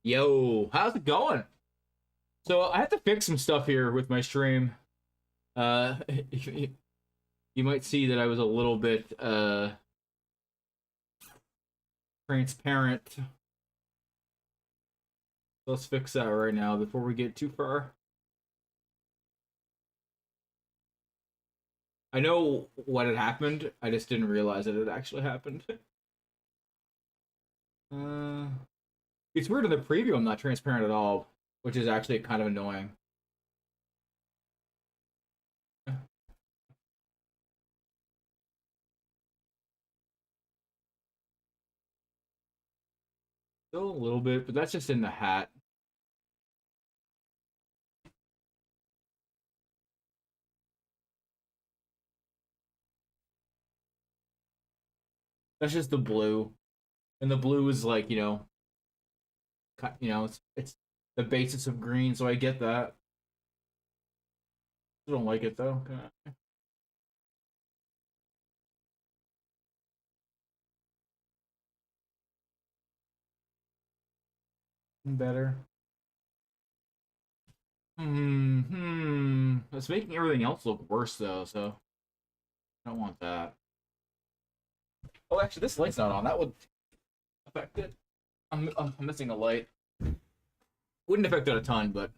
Yo, how's it going? So I have to fix some stuff here with my stream. Uh, you might see that I was a little bit transparent. Let's fix that right now before we get too far. I know what had happened. I just didn't realize that it actually happened. Uh, it's weird in the preview. I'm not transparent at all, which is actually kind of annoying. Still a little bit, but that's just in the hat. That's just the blue, and the blue is like it's the basis of green, so I get that. I don't like it though. Better. It's making everything else look worse though, so I don't want that. Oh, actually, this light's not on. That would affect it. I'm missing a light. Wouldn't affect it a ton, but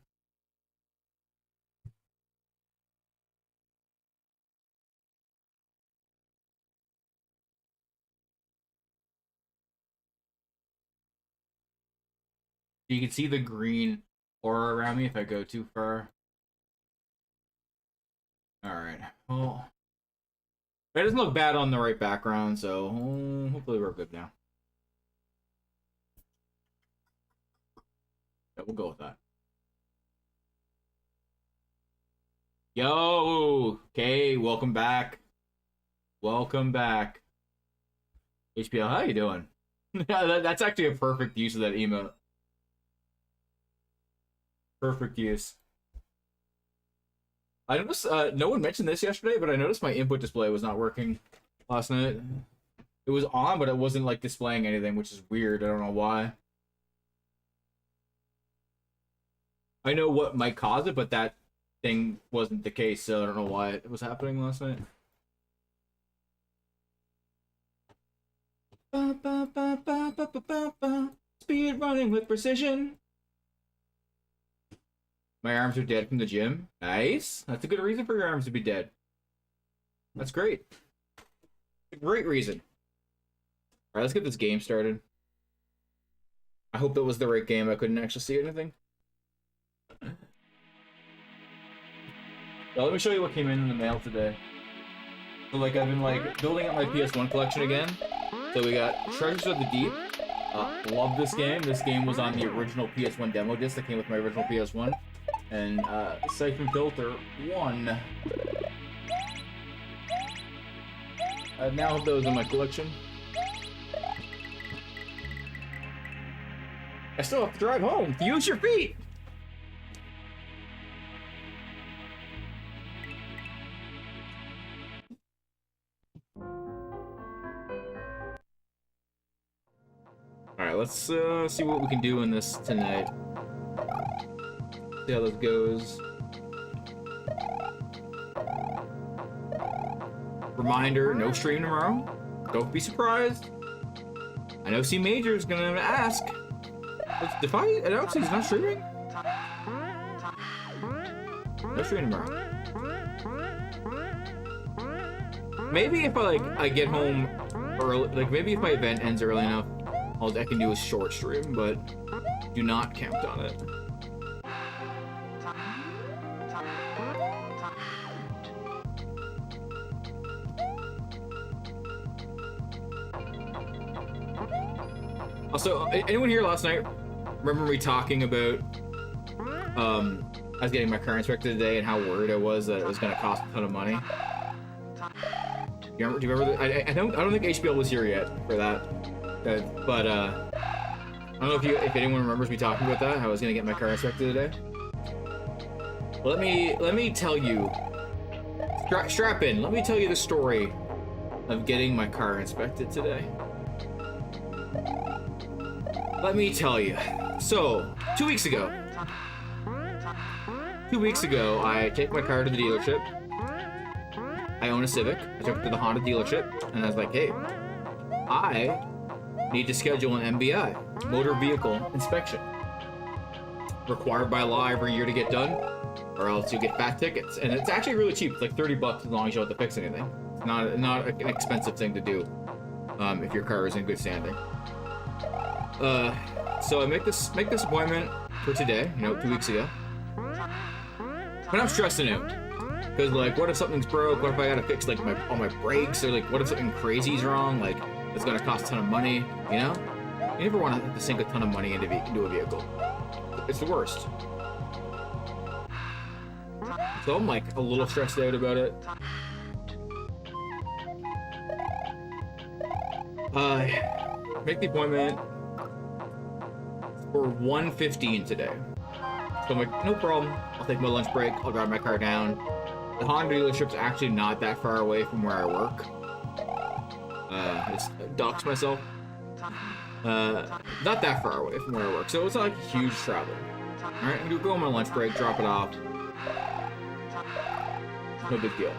you can see the green aura around me if I go too far. All right. Well, it doesn't look bad on the right background, so hopefully we're good now. Yeah, we'll go with that. Yo, okay, welcome back. Welcome back. HPL, how you doing? That's actually a perfect use of that emote. Perfect use. I noticed no one mentioned this yesterday, but I noticed my input display was not working last night. It was on, but it wasn't like displaying anything, which is weird. I don't know why. I know what might cause it, but that thing wasn't the case, so I don't know why it was happening last night. Speed running with precision. My arms are dead from the gym. Nice. That's a good reason for your arms to be dead. That's great. A great reason. Alright, let's get this game started. I hope that was the right game. I couldn't actually see anything. Now, let me show you what came in the mail today. So, like, I've been, like, building up my PS1 collection again. So we got Treasures of the Deep. Love this game. This game was on the original PS1 demo disc that came with my original PS1. And Siphon Filter 1. I now have those in my collection. I still have to drive home. Use your feet! Alright, let's see what we can do in this tonight. See how this goes. Reminder, no stream tomorrow. Don't be surprised. I know C Major is gonna ask. If I announce he's not streaming? No stream tomorrow. Maybe if I get home early, like maybe if my event ends early enough, I can do a short stream, but do not count on it. Also, anyone here last night remember me talking about I was getting my car inspected today and how worried I was that it was going to cost a ton of money? Do you remember that? I don't think HBL was here yet for that. But I don't know if anyone remembers me talking about that, how I was going to get my car inspected today. Let me tell you. Strap in. Let me tell you the story of getting my car inspected today. Let me tell you. So, 2 weeks ago, I take my car to the dealership. I own a Civic. I took it to the Honda dealership, and I was like, hey, I need to schedule an MVI, motor vehicle inspection. Required by law every year to get done, or else you get fat tickets. And it's actually really cheap. It's like $30 as long as you don't have to fix anything. It's not an expensive thing to do if your car is in good standing. So I make this appointment for today, 2 weeks ago. But I'm stressing out. Because, like, what if something's broke? What if I gotta fix, like, all my brakes? Or, like, what if something crazy's wrong? Like, it's gonna cost a ton of money, you know? You never want to have to sink a ton of money into a vehicle. It's the worst. So I'm, like, a little stressed out about it. Make the appointment for 1:15 today. So I'm like, no problem. I'll take my lunch break. I'll drive my car down. The Honda dealership's actually not that far away from where I work. I just doxed myself. Not that far away from where I work, so it's not like a huge travel. Alright, I'm gonna go on my lunch break, drop it off. No big deal.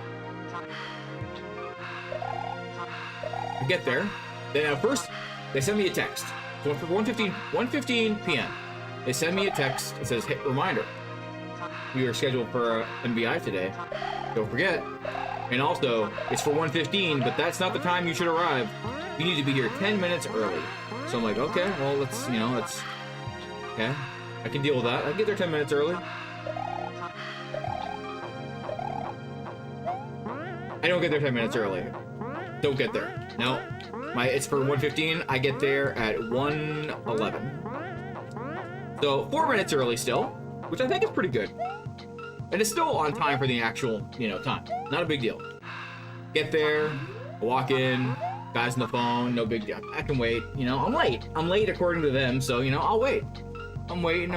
I get there. Then first, they send me a text. So for 1:15 p.m. They send me a text that says, hey, reminder, we are scheduled for MVI today. Don't forget. And also, it's for 1:15, but that's not the time you should arrive. You need to be here 10 minutes early. So I'm like, okay, well, let's, okay. I can deal with that. I can get there 10 minutes early. I don't get there 10 minutes early. Don't get there. No. It's for 1:15. I get there at 1:11. So 4 minutes early still, which I think is pretty good. And it's still on time for the actual, time. Not a big deal. Get there, I walk in, guy's on the phone, no big deal. I can wait, I'm late. I'm late according to them, so, I'll wait. I'm waiting.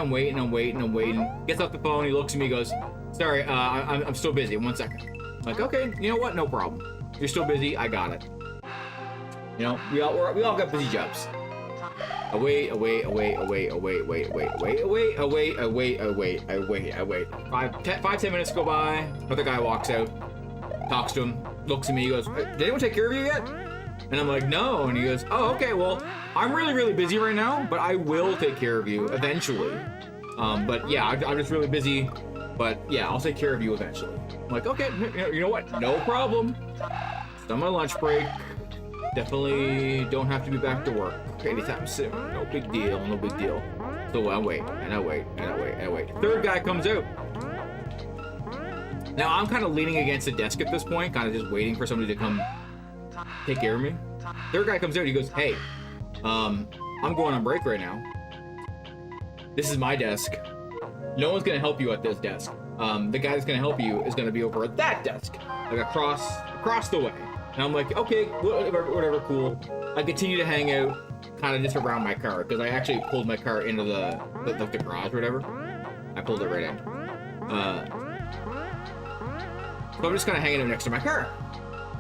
Gets off the phone, he looks at me, goes, sorry, I'm still busy, 1 second. I'm like, okay, you know what, no problem. You're still busy, I got it. We all got busy jobs. I wait. 5-10 minutes go by. Another guy walks out, talks to him, looks at me, he goes, did anyone take care of you yet? And I'm like, no. And he goes, oh, okay, well, I'm really busy right now, but I will take care of you eventually. But yeah, I'm just really busy, but yeah, I'll take care of you eventually. I'm like, okay, you know what? No problem. It's on my lunch break. Definitely don't have to be back to work anytime soon. No big deal. So I wait. Third guy comes out. Now I'm kind of leaning against the desk at this point, kind of just waiting for somebody to come take care of me. Third guy comes out, he goes, hey, I'm going on break right now. This is my desk. No one's gonna help you at this desk. The guy that's gonna help you is gonna be over at that desk, like across the way. And I'm like, okay, whatever, cool. I continue to hang out, kind of just around my car, because I actually pulled my car into the garage or whatever. I pulled it right in. So I'm just kind of hanging out next to my car,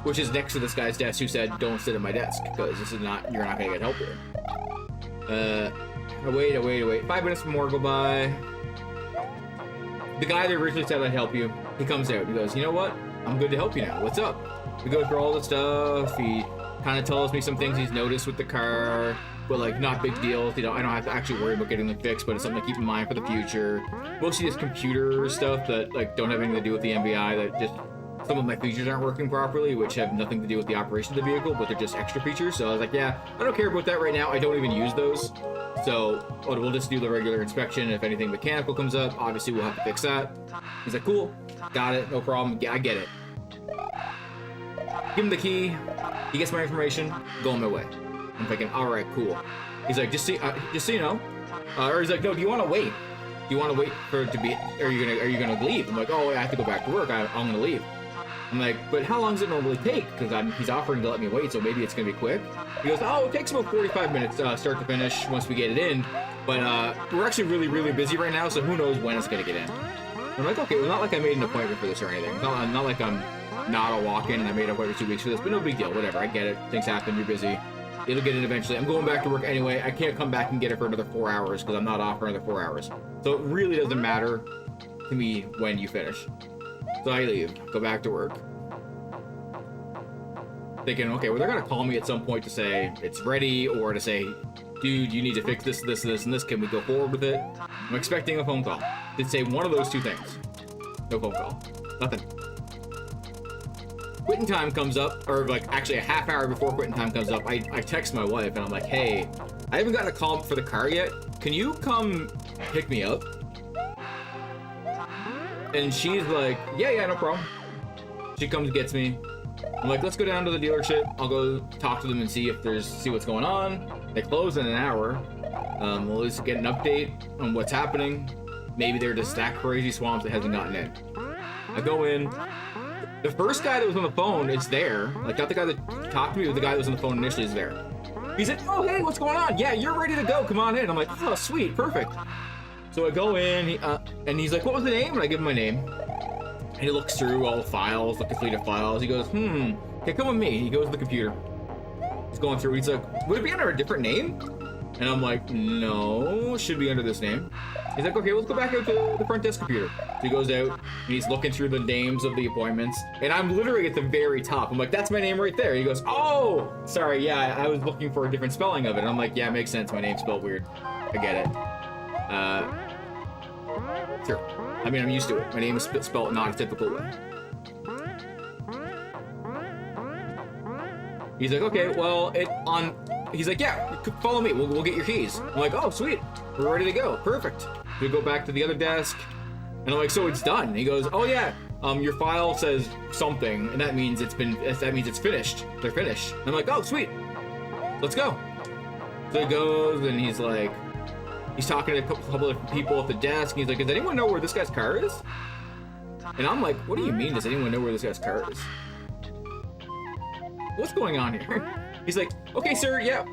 which is next to this guy's desk who said, don't sit at my desk, because you're not gonna get help here. I wait. 5 minutes more go by. The guy that originally said I'd help you, he comes out. He goes, you know what? I'm good to help you now. What's up? We go through all the stuff. He kind of tells me some things he's noticed with the car, but like not big deals. I don't have to actually worry about getting them fixed, but it's something to keep in mind for the future. Mostly just computer stuff that like don't have anything to do with the MVI. That just some of my features aren't working properly, which have nothing to do with the operation of the vehicle, but they're just extra features. So I was like, yeah, I don't care about that right now. I don't even use those. So we'll just do the regular inspection. If anything mechanical comes up, obviously we'll have to fix that. He's like, cool, got it, no problem. Yeah, I get it. Give him the key. He gets my information. Go on my way. I'm thinking, all right, cool. He's like, just so you know. Or he's like, no, do you want to wait? Do you want to wait for it to be? Are you gonna leave? I'm like, oh, I have to go back to work. I'm gonna leave. I'm like, but how long does it normally take? Because he's offering to let me wait, so maybe it's gonna be quick. He goes, oh, it takes about 45 minutes start to finish once we get it in. But we're actually really busy right now, so who knows when it's gonna get in. I'm like, okay, well, not like I made an appointment for this or anything. Not like I'm not a walk-in and I made an appointment 2 weeks for this, but no big deal, whatever, I get it. Things happen, you're busy. It'll get in eventually. I'm going back to work anyway. I can't come back and get it for another 4 hours because I'm not off for another 4 hours. So it really doesn't matter to me when you finish. So I leave, go back to work. Thinking, okay, well, they're gonna call me at some point to say it's ready, or to say, dude, you need to fix this, this, this, and this. Can we go forward with it? I'm expecting a phone call. Did say one of those two things. No phone call. Nothing. Quitting time comes up, or like actually a half hour before quitting time comes up, I text my wife and I'm like, hey, I haven't gotten a call for the car yet. Can you come pick me up? And she's like, yeah, no problem. She comes and gets me. I'm like, let's go down to the dealership. I'll go talk to them and see what's going on. They close in an hour. We'll at least get an update on what's happening. Maybe they're just that crazy swamp that hasn't gotten in. I go in. The first guy that was on the phone is there. Like, not the guy that talked to me, but the guy that was on the phone initially is there. He's like, oh, hey, what's going on? Yeah, you're ready to go. Come on in. I'm like, oh, sweet, perfect. So I go in, and he's like, what was the name? And I give him my name. And he looks through all the files, the completed files. He goes, okay, come with me. He goes to the computer. He's going through. He's like, would it be under a different name? And I'm like, no, should be under this name. He's like, okay, let's go back out to the front desk computer. So he goes out, and he's looking through the names of the appointments. And I'm literally at the very top. I'm like, that's my name right there. He goes, oh, sorry, yeah, I was looking for a different spelling of it. And I'm like, yeah, it makes sense. My name's spelled weird. I get it. Sure. I mean, I'm used to it. My name is spelled not a typical way. He's like, okay, well, he's like, yeah, follow me. We'll get your keys. I'm like, oh, sweet. We're ready to go. Perfect. We go back to the other desk. And I'm like, so it's done. And he goes, oh, yeah. Your file says something, and that means it's finished. They're finished. And I'm like, oh, sweet. Let's go. So he goes, and he's like, he's talking to a couple of people at the desk. And he's like, does anyone know where this guy's car is? And I'm like, what do you mean, does anyone know where this guy's car is? What's going on here? He's like, okay, sir, yeah,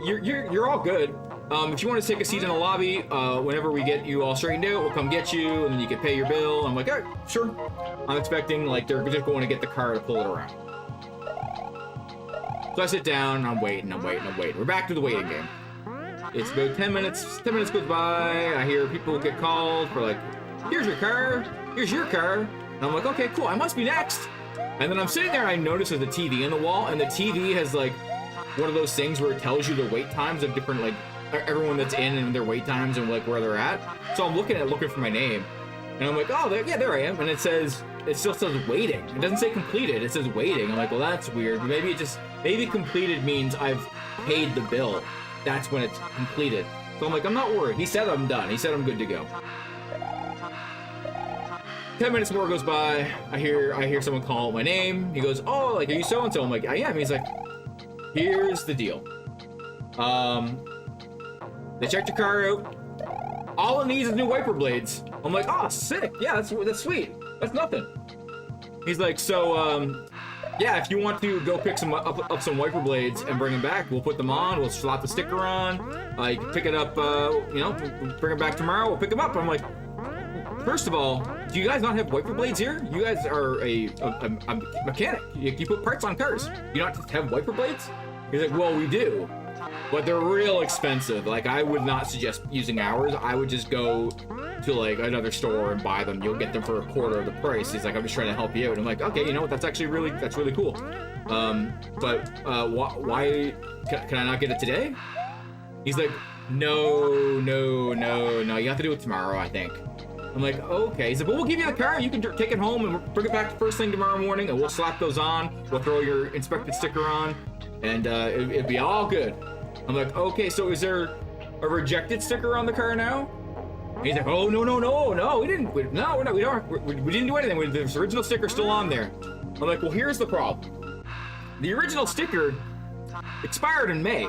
you're all good. If you want to take a seat in the lobby, whenever we get you all straightened out, we'll come get you, and then you can pay your bill. I'm like, all right, sure. I'm expecting, like, they're just going to get the car to pull it around. So I sit down, I'm waiting. We're back to the waiting game. It's about 10 minutes. 10 minutes goes by. I hear people get called for, like, here's your car. And I'm like, okay, cool. I must be next. And then I'm sitting there and I notice there's a TV on the wall, and the TV has, like, one of those things where it tells you the wait times of different, like, everyone that's in and their wait times and, like, where they're at. So I'm looking for my name. And I'm like, oh, there I am. And it still says waiting. It doesn't say completed. It says waiting. I'm like, well, that's weird. Maybe completed means I've paid the bill. That's when it's completed. So I'm like, I'm not worried. He said I'm done. He said I'm good to go. 10 minutes more goes by. I hear someone call my name. He goes, oh, like, are you so-and-so? I'm like, I am. He's like, here's the deal. They checked your car out. All it needs is new wiper blades. I'm like, oh, sick. Yeah, that's sweet. That's nothing. He's like, so, yeah, if you want to go pick up some wiper blades and bring them back, we'll put them on. We'll slap the sticker on. You can pick it up, bring it back tomorrow. We'll pick them up. I'm like, first of all, do you guys not have wiper blades here? You guys are a mechanic. You put parts on cars. You not have wiper blades? He's like, well, we do. But they're real expensive. Like, I would not suggest using ours. I would just go to, like, another store and buy them. You'll get them for a quarter of the price. He's like, I'm just trying to help you out. I'm like, okay, you know what? That's really cool. But why can I not get it today? He's like, no. You have to do it tomorrow, I think. I'm like, okay. He's like, well, we'll give you the car. You can take it home and bring it back first thing tomorrow morning, and we'll slap those on. We'll throw your inspected sticker on, and it'd be all good. I'm like, okay, so is there a rejected sticker on the car now? And he's like, oh, no, we didn't do anything. The original sticker's still on there. I'm like, well, here's the problem. The original sticker expired in May.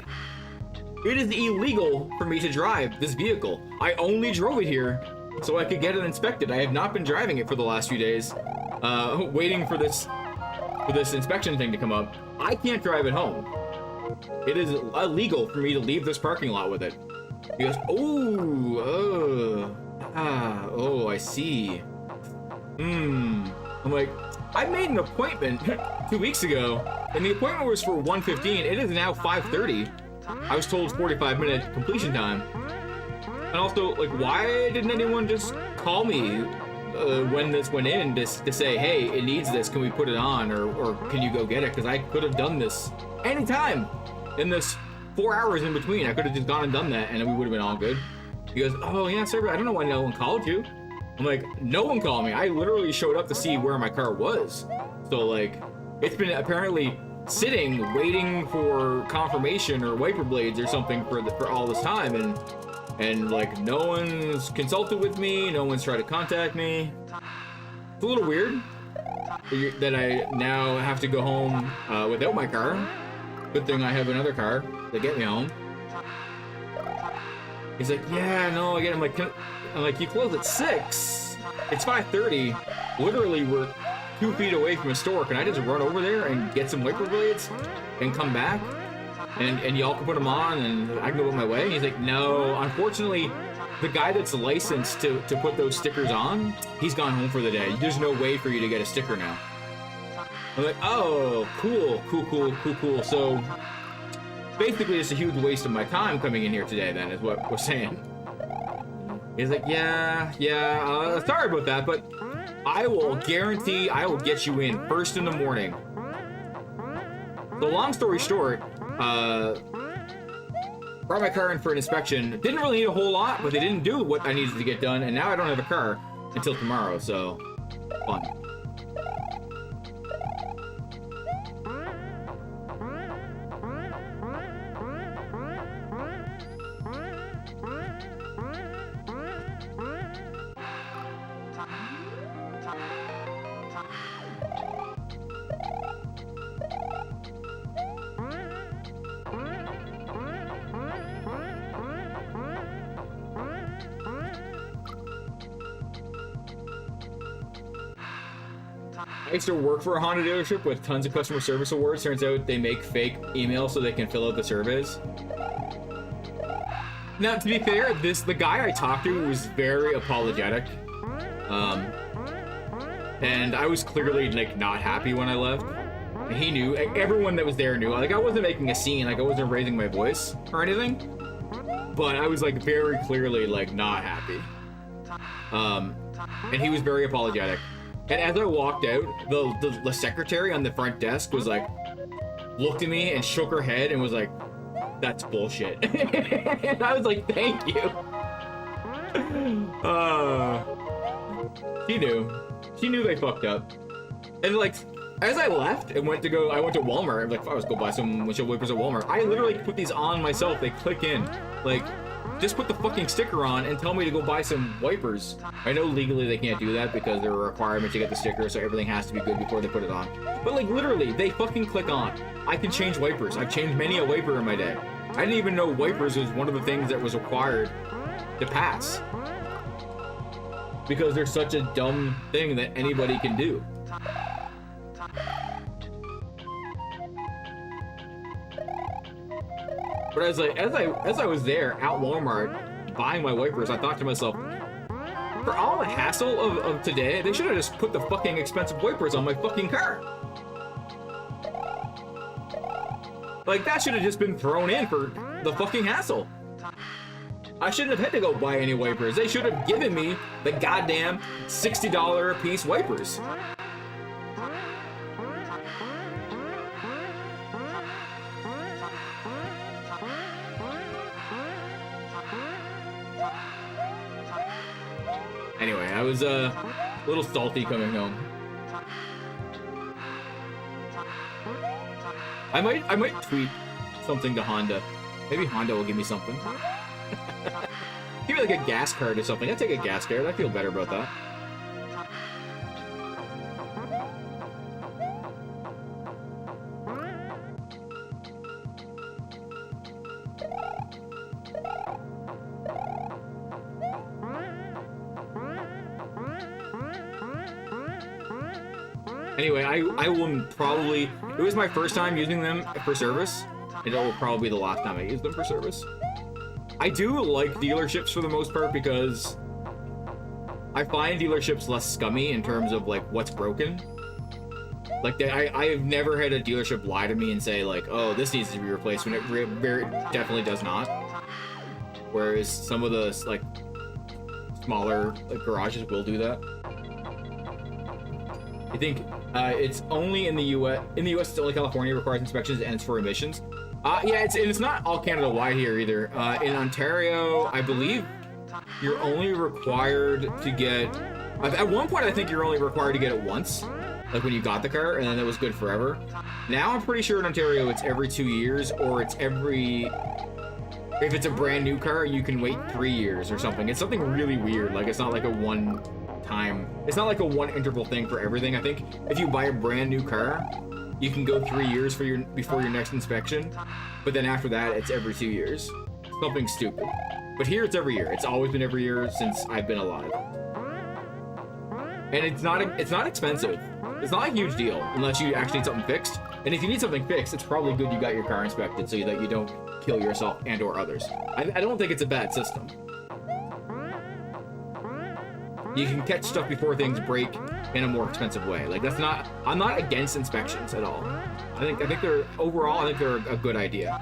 It is illegal for me to drive this vehicle. I only drove it here so I could get it inspected. I have not been driving it for the last few days, waiting for this inspection thing to come up. I can't drive it home. It is illegal for me to leave this parking lot with it. He goes, I see. I'm like, I made an appointment 2 weeks ago, and the appointment was for 1:15. It is now 5:30. I was told 45-minute completion time. And also, like, why didn't anyone just call me when this went in to say, hey, it needs this, can we put it on, or can you go get it? Because I could have done this anytime in this 4 hours in between. I could have just gone and done that, and we would have been all good. He goes, oh, yeah, sir, I don't know why no one called you. I'm like, no one called me. I literally showed up to see where my car was. So, like, it's been apparently sitting, waiting for confirmation or wiper blades or something for all this time, and like, no one's consulted with me, no one's tried to contact me. It's a little weird that I now have to go home without my car. Good thing I have another car to get me home. He's like, yeah, no, again, I'm like, you close at 6. It's 5:30. Literally, we're 2 feet away from a store. Can I just run over there and get some wiper blades and come back? And y'all can put them on and I can go my way? And he's like, no, unfortunately, the guy that's licensed to put those stickers on, he's gone home for the day. There's no way for you to get a sticker now. I'm like, oh, cool. So basically, it's a huge waste of my time coming in here today, then, is what we're saying. He's like, yeah, sorry about that, but I will guarantee I will get you in first in the morning. So long story short, brought my car in for an inspection. Didn't really need a whole lot, but they didn't do what I needed to get done, and now I don't have a car until tomorrow, so fun. I used to work for a Honda dealership with tons of customer service awards. Turns out they make fake emails so they can fill out the surveys. Now, to be fair, the guy I talked to was very apologetic. And I was clearly, like, not happy when I left. And he knew, everyone that was there knew. Like, I wasn't making a scene, like, I wasn't raising my voice or anything. But I was, like, very clearly, like, not happy. And he was very apologetic. And as I walked out, the secretary on the front desk was like, looked at me and shook her head and was like, that's bullshit. And I was like, thank you. She knew they fucked up. And like, as I left and I went to Walmart, like, I was go buy some windshield wipers at Walmart. I literally put these on myself. They click in. Like, just put the fucking sticker on and tell me to go buy some wipers. I know legally they can't do that because there are requirements to get the sticker, so everything has to be good before they put it on. But like, literally, they fucking click on. I can change wipers. I've changed many a wiper in my day. I didn't even know wipers was one of the things that was required to pass. Because they're such a dumb thing that anybody can do. But as I was there at Walmart buying my wipers, I thought to myself, for all the hassle of today, they should have just put the fucking expensive wipers on my fucking car. Like, that should have just been thrown in for the fucking hassle. I shouldn't have had to go buy any wipers. They should have given me the goddamn $60 a piece wipers. Anyway, I was a little salty coming home. I might tweet something to Honda. Maybe Honda will give me something. Give me like a gas card or something. I'd take a gas card. I feel better about that. Anyway, I will probably... It was my first time using them for service. And it will probably be the last time I use them for service. I do like dealerships for the most part because I find dealerships less scummy in terms of like what's broken. Like I have never had a dealership lie to me and say like, oh, this needs to be replaced when it very definitely does not. Whereas some of the like smaller like, garages will do that. I think it's only in the U.S. In the U.S., it's only California requires inspections and it's for emissions. Yeah, it's not all Canada wide here either. In Ontario, I believe you're only required to get. At one point, I think you're only required to get it once, like when you got the car, and then it was good forever. Now I'm pretty sure in Ontario it's every 2 years, or it's every. If it's a brand new car, you can wait 3 years or something. It's something really weird. Like it's not like a one time. It's not like a one interval thing for everything. I think if you buy a brand new car, you can go 3 years before your next inspection, but then after that, it's every 2 years. Something stupid. But here, it's every year. It's always been every year since I've been alive. And it's not expensive. It's not a huge deal unless you actually need something fixed. And if you need something fixed, it's probably good you got your car inspected so that you don't kill yourself and/or others. I don't think it's a bad system. You can catch stuff before things break in a more expensive way. Like that's not. I'm not against inspections at all. I think they're overall. I think they're a good idea.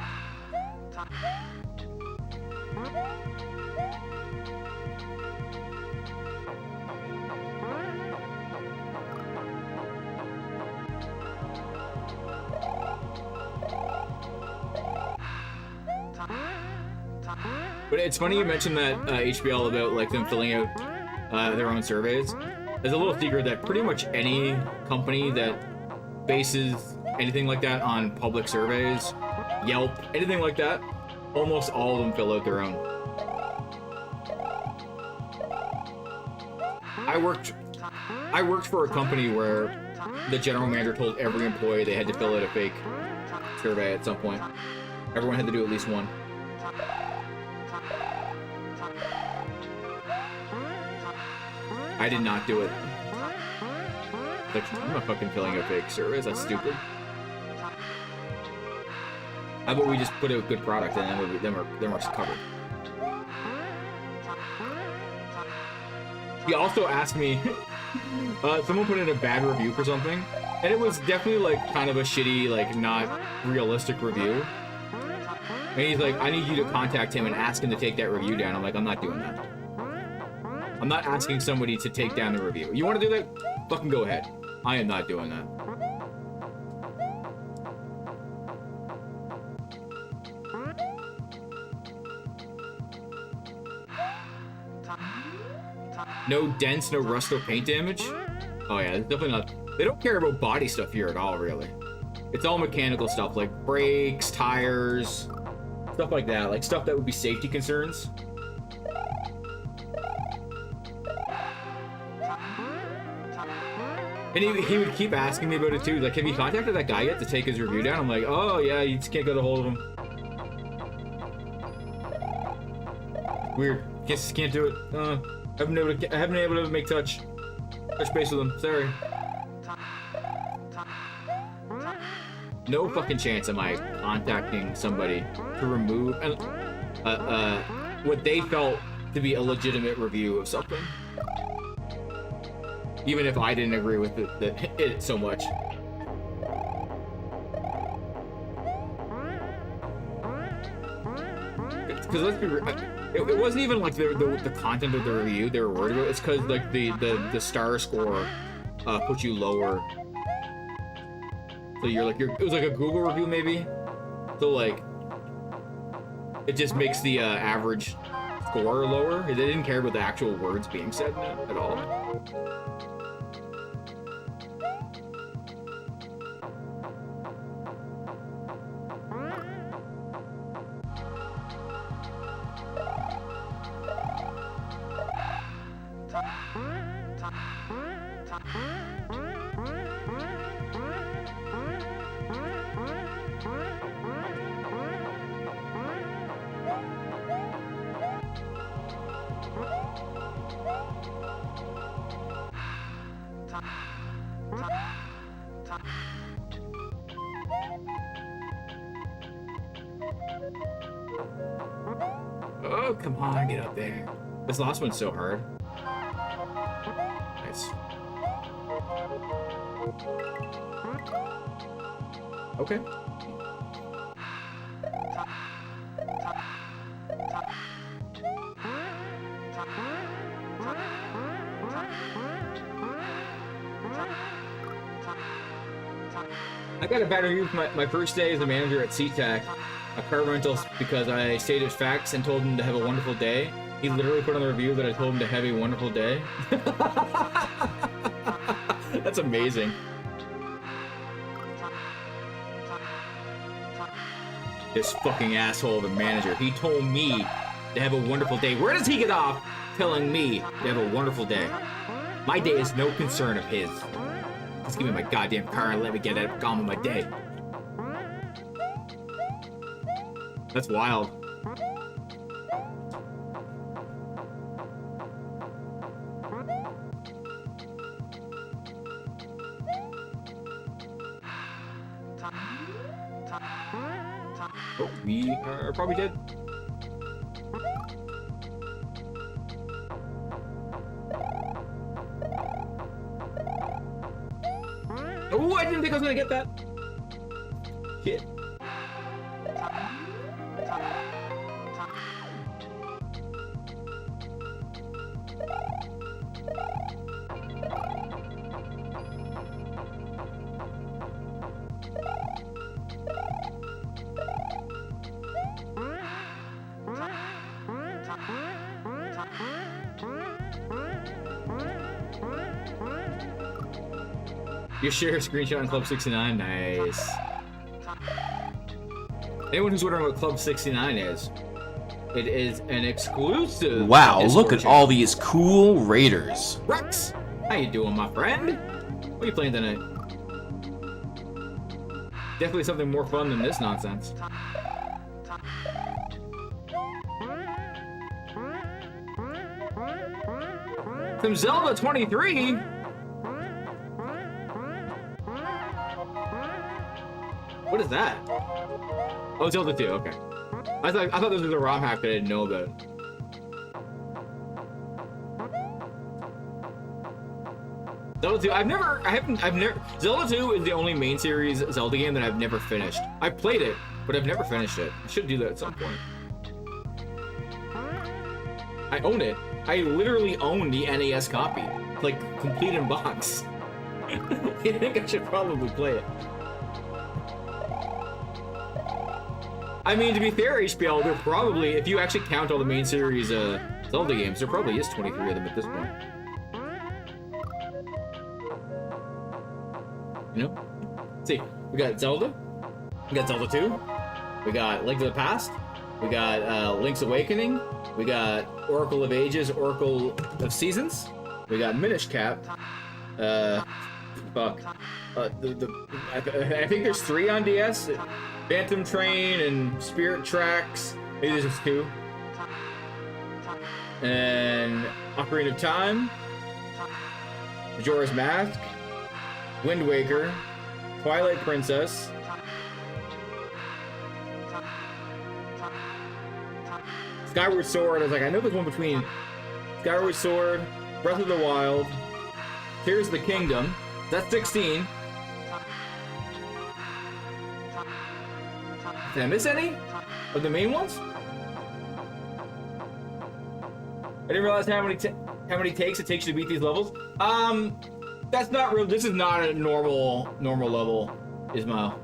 But it's funny you mentioned that HBL about like them filling out their own surveys. There's a little secret that pretty much any company that bases anything like that on public surveys, Yelp, anything like that, almost all of them fill out their own. I worked for a company where the general manager told every employee they had to fill out a fake survey at some point. Everyone had to do at least one. I did not do it. Like, I'm not fucking filling out fake surveys. That's stupid. How about we just put out a good product and then we're covered. He also asked me, someone put in a bad review for something, and it was definitely like kind of a shitty, like not realistic review. And he's like, I need you to contact him and ask him to take that review down. I'm like, I'm not doing that. I'm not asking somebody to take down the review. You want to do that? Fucking go ahead. I am not doing that. No dents, no rust or paint damage? Oh yeah, it's definitely not. They don't care about body stuff here at all, really. It's all mechanical stuff, like brakes, tires, stuff like that. Like stuff that would be safety concerns. And he would keep asking me about it too. Like, have you contacted that guy yet to take his review down? I'm like, oh yeah, you just can't get a hold of him. Weird. Just can't do it. I haven't been able to make touch base with him. Sorry. No fucking chance am I contacting somebody to remove what they felt to be a legitimate review of something. Even if I didn't agree with it so much. Because let's be real, it wasn't even like the content of the review they were worried about. It's because like the star score puts you lower. So it was like a Google review maybe. So like it just makes the average score lower. They didn't care about the actual words being said in it at all. Oh, come on, get up there. This last one's so hard. Nice. Okay. I got a bad review for my first day as a manager at SeaTac, a car rental, because I stated facts and told him to have a wonderful day. He literally put on the review that I told him to have a wonderful day. That's amazing. This fucking asshole of a manager. He told me to have a wonderful day. Where does he get off telling me to have a wonderful day? My day is no concern of his. Just give me my goddamn car and let me get on with my day. That's wild. Oh, we are probably dead. Oh, I didn't think I was gonna get that. Shit. You share a screenshot on Club 69? Nice. Anyone who's wondering what Club 69 is, it is an exclusive. Wow, look at all these cool raiders. Rex, how you doing, my friend? What are you playing tonight? Definitely something more fun than this nonsense. Some Zelda 23? What is that? Oh, Zelda 2, okay. I thought this was a ROM hack that I didn't know about. Zelda 2, I've never, Zelda 2 is the only main series Zelda game that I've never finished. I've played it, but I've never finished it. I should do that at some point. I own it. I literally own the NES copy. Like, complete in box. I think I should probably play it. I mean, to be fair, HBL, there probably, if you actually count all the main series Zelda games, there probably is 23 of them at this point. You know? Let's see, we got Zelda, we got Zelda 2, we got Link to the Past, we got Link's Awakening, we got Oracle of Ages, Oracle of Seasons, we got Minish Cap, fuck, I think there's 3 on DS, Phantom Train and Spirit Tracks, maybe there's just 2, and Ocarina of Time, Majora's Mask, Wind Waker, Twilight Princess, Skyward Sword. I was like, I know there's one between Skyward Sword, Breath of the Wild, Tears of the Kingdom. That's 16. Did I miss any of the main ones? I didn't realize how many takes it takes you to beat these levels. That's not real. This is not a normal level, Ismail.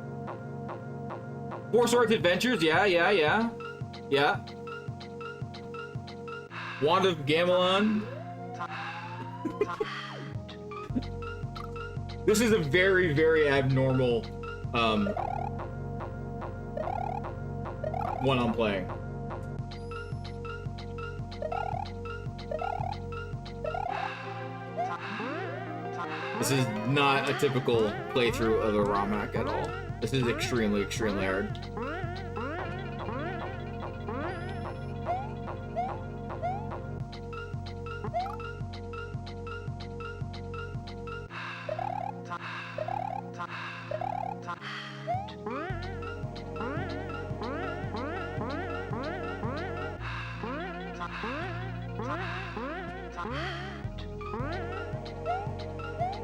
Four Swords Adventures, yeah. Wand of Gamelon. This is a very, very abnormal one I'm playing. This is not a typical playthrough of a ROM hack at all. This is extremely, extremely hard.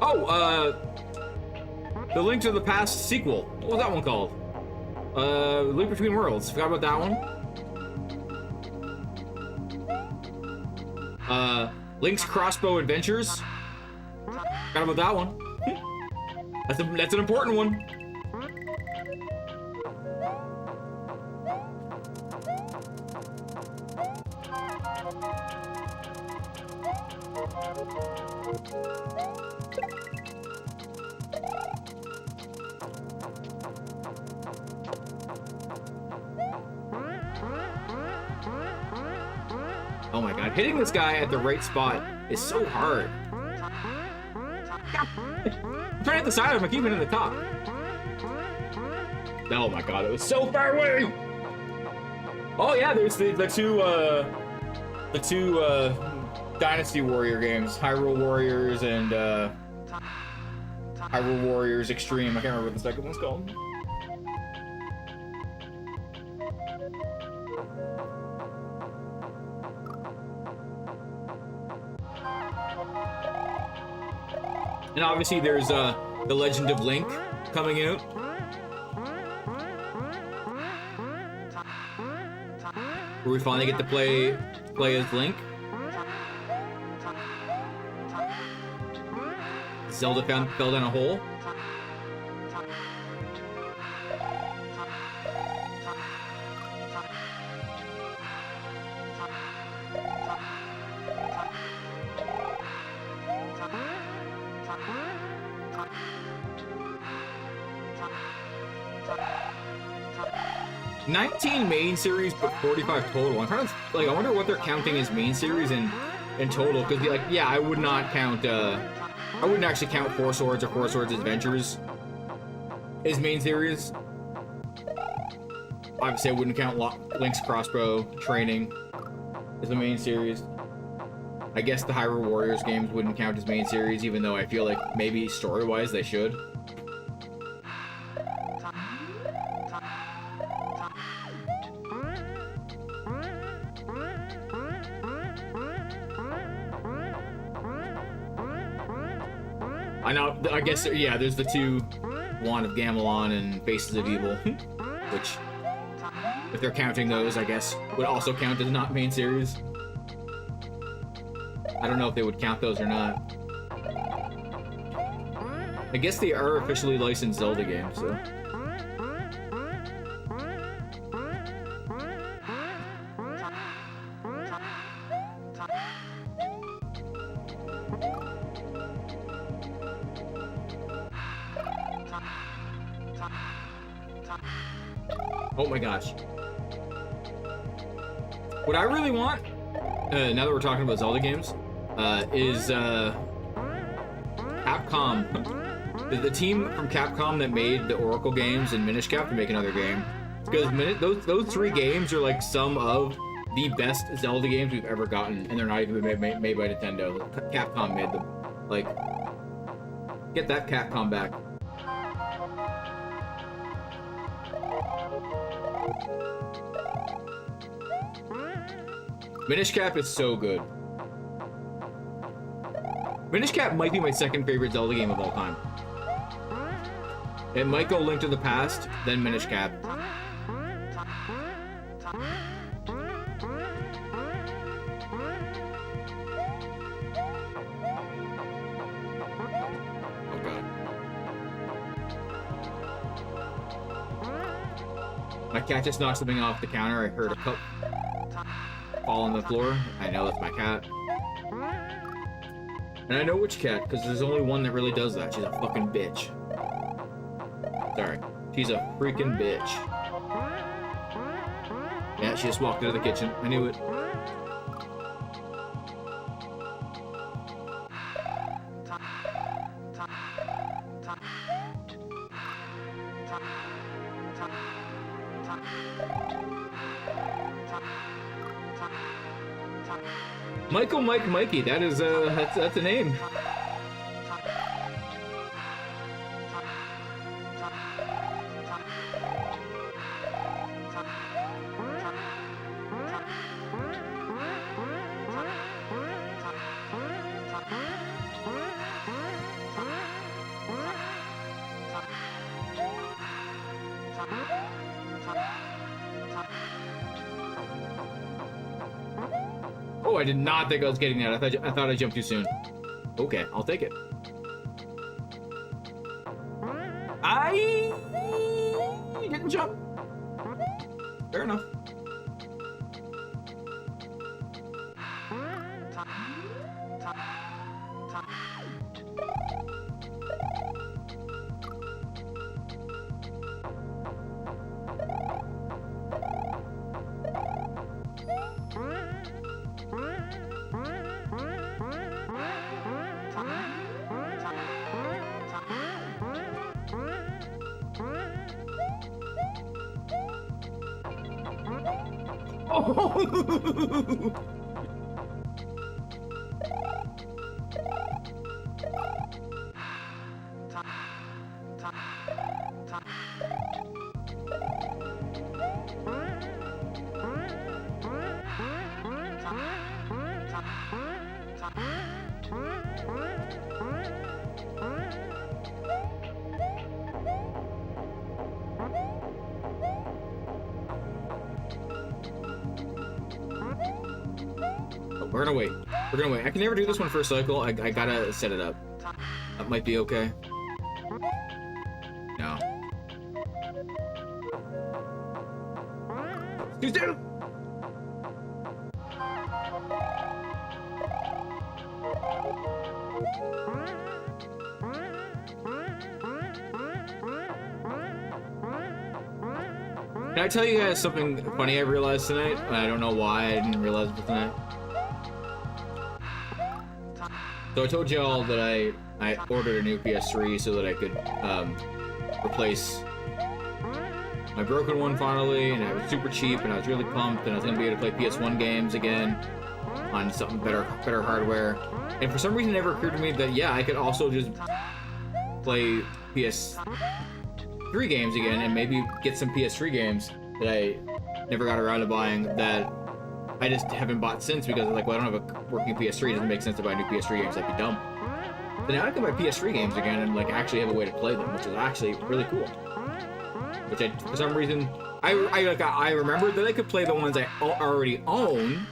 Oh, the Link to the Past sequel. What was that one called? Link Between Worlds. Forgot about that one. Link's Crossbow Adventures. Forgot about that one. That's an important one. Oh my god, hitting this guy at the right spot is so hard. I'm trying to hit the side of him, I keep hitting the top. Oh my god, it was so far away! Oh yeah, there's the two Dynasty Warrior games, Hyrule Warriors and Hyrule Warriors Extreme. I can't remember what the second one's called. And obviously there's The Legend of Link coming out. Where we finally get to play as Link. Zelda fell down a hole. $19 main series, but 45 total. I'm trying to I wonder what they're counting as main series in total. Because yeah, I would not count. I wouldn't actually count Four Swords or Four Swords Adventures as main series. Obviously, I wouldn't count Link's Crossbow Training as the main series. I guess the Hyrule Warriors games wouldn't count as main series, even though I feel like maybe story-wise they should. I know, I guess, yeah, there's the two, Wand of Gamelon and Faces of Evil, which, if they're counting those, I guess, would also count as not main series. I don't know if they would count those or not. I guess they are officially licensed Zelda games, so. Oh my gosh. What I really want, now that we're talking about Zelda games, is Capcom. The team from Capcom that made the Oracle games and Minish Cap to make another game. Because those three games are like some of the best Zelda games we've ever gotten, and they're not even made by Nintendo. Capcom made them. Like, get that Capcom back. Minish Cap is so good. Minish Cap might be my second favorite Zelda game of all time. It might go Link to the Past, then Minish Cap. Oh god. My cat just knocked something off the counter. I heard a cup fall on the floor. I know that's my cat. And I know which cat, because there's only one that really does that. She's a fucking bitch. Sorry. She's a freaking bitch. Yeah, she just walked into the kitchen. I knew it. Michael Mike Mikey, that is that's a name. I did not think I was getting that. I thought I jumped too soon. Okay, I'll take it. I didn't jump. Fair enough. Oh! We're gonna wait. We're gonna wait. I can never do this one first cycle. I gotta set it up. That might be okay. No. Too soon! Can I tell you guys something funny I realized tonight? I don't know why I didn't realize it tonight. So I told y'all that I ordered a new PS3 so that I could replace my broken one finally, and it was super cheap, and I was really pumped, and I was gonna be able to play PS1 games again on something better hardware. And for some reason, it never occurred to me that yeah, I could also just play PS3 games again, and maybe get some PS3 games that I never got around to buying that I just haven't bought since because like, well, I don't have a working PS3. It doesn't make sense to buy new PS3 games. That'd be dumb. But now I can buy PS3 games again and like actually have a way to play them, which is actually really cool. Which I, for some reason, I remembered that I could play the ones I already own,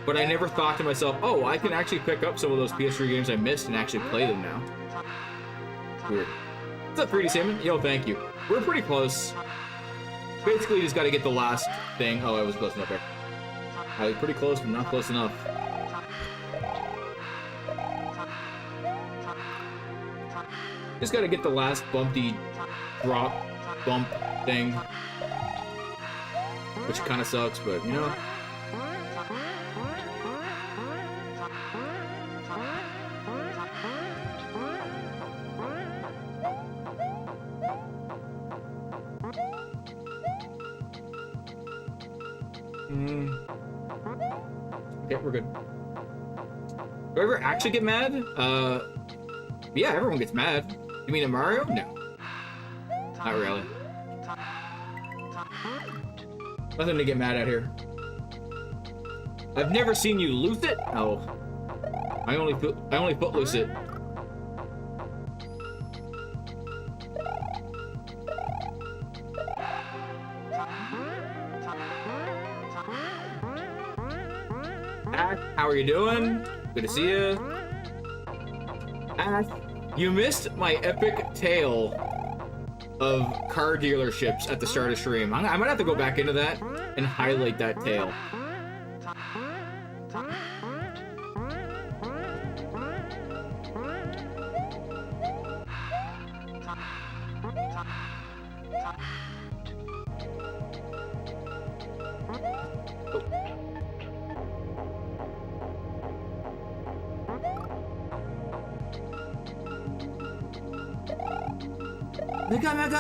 but I never thought to myself, oh, I can actually pick up some of those PS3 games I missed and actually play them now. Weird. What's up, 3D Salmon? Yo, thank you. We're pretty close. Basically, just got to get the last thing. Oh, I was close enough there. I was pretty close, but not close enough. Just gotta get the last bumpy drop bump thing. Which kind of sucks, but you know. Okay, we're good. Do I ever actually get mad? Yeah, everyone gets mad. You mean at Mario? No. Not really. Nothing to get mad at here. I've never seen you lose it? Oh. I only footloose it. Ash, how are you doing? Good to see you. Ash, you missed my epic tale of car dealerships at the start of stream. I might have to go back into that and highlight that tale.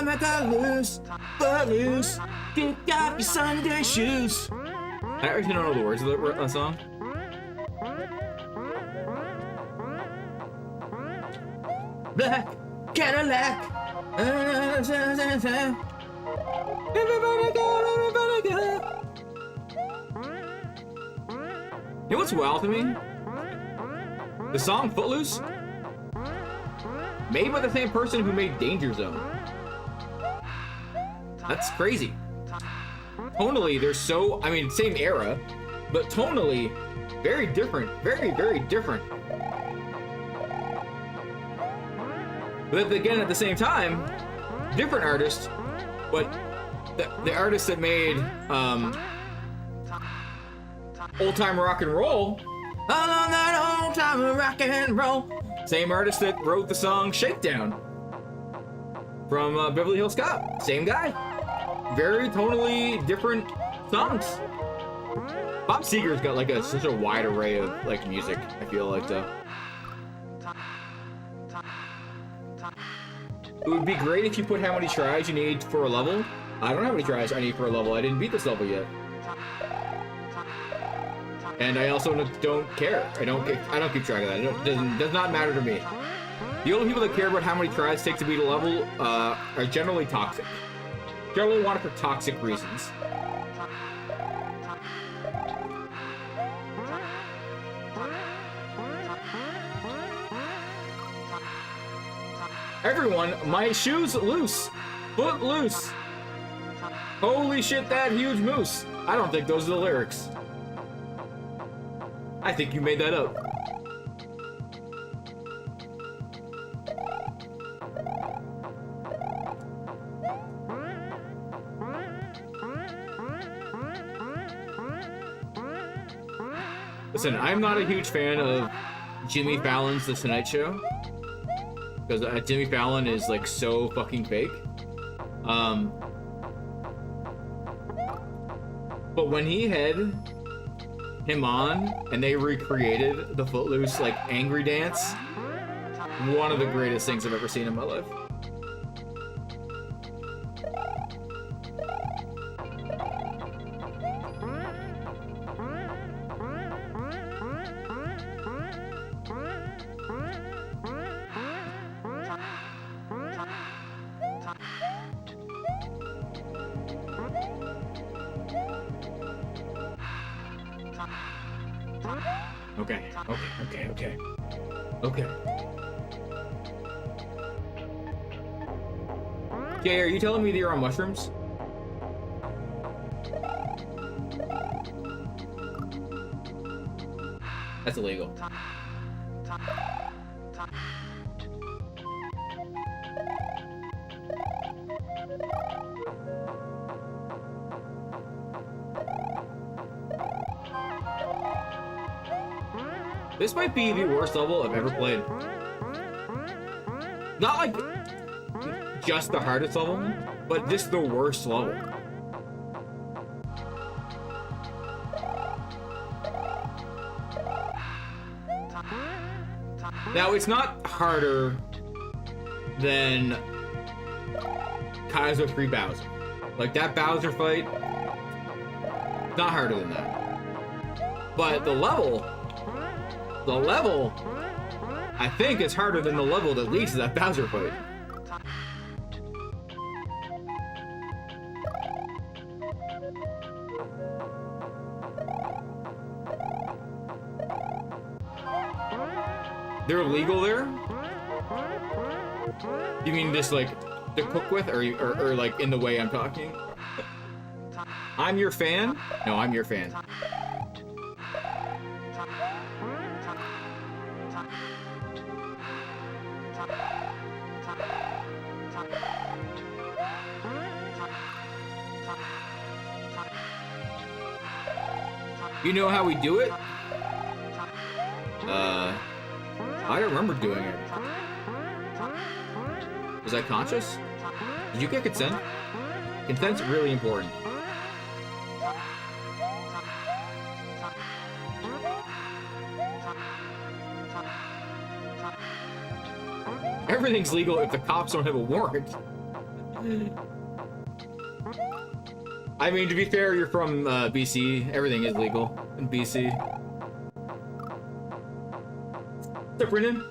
Mega loose, but loose. Kick off your Sunday shoes. I actually don't know the words of that song. Black Cadillac. Everybody go, everybody go. You know what's wild to me? The song Footloose, made by the same person who made Danger Zone. That's crazy. Tonally, they're so, I mean, same era, but tonally, very different. Very, very different. But again, at the same time, different artist, but the artist that made Old Time Rock and Roll, I love that old time rock and roll. Same artist that wrote the song Shakedown from Beverly Hills Cop. Same guy. Very tonally different songs. Bob Seger's got like such a wide array of like music, I feel like, though. It would be great if you put how many tries you need for a level. I don't know how many tries I need for a level. I didn't beat this level yet. And I also don't care. I don't keep track of that. It does not matter to me. The only people that care about how many tries it takes to beat a level are generally toxic. Generally want it for toxic reasons. Everyone, my shoes loose. Foot loose. Holy shit, that huge moose. I don't think those are the lyrics. I think you made that up. Listen, I'm not a huge fan of Jimmy Fallon's The Tonight Show. Because Jimmy Fallon is like so fucking fake. But when he had him on and they recreated the Footloose like angry dance, one of the greatest things I've ever seen in my life. Okay. Jay, are you telling me that you're on mushrooms? That's illegal. This might be the worst level I've ever played. Not like just the hardest level, but just the worst level. Now, it's not harder than Casio 3 Bowser. Like, that Bowser fight, not harder than that. But the level, I think it's harder than the level that leads to that Bowser fight. They're legal there? You mean just like to cook with, or like in the way I'm talking? I'm your fan? No, I'm your fan. You know how we do it? I don't remember doing it. Was I conscious? Did you get consent? Consent's really important. Everything's legal if the cops don't have a warrant. I mean, to be fair, you're from BC. Everything is legal in BC. What's up, Brendan?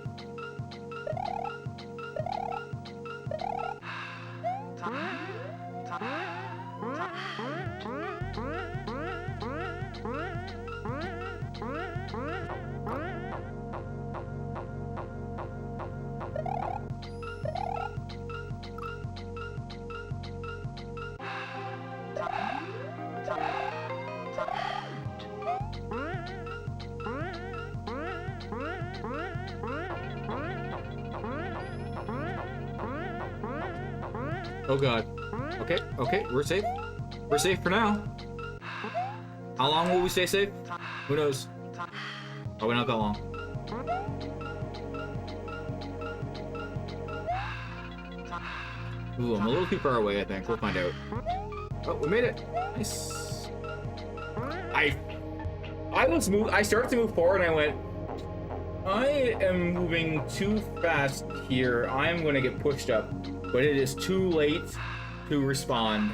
Oh god. Okay, okay, we're safe. We're safe for now. How long will we stay safe? Who knows? Probably not that long. Ooh, I'm a little too far away, I think. We'll find out. Oh, we made it. Nice. I started to move forward and I went, I am moving too fast here. I'm gonna get pushed up, but it is too late to respond.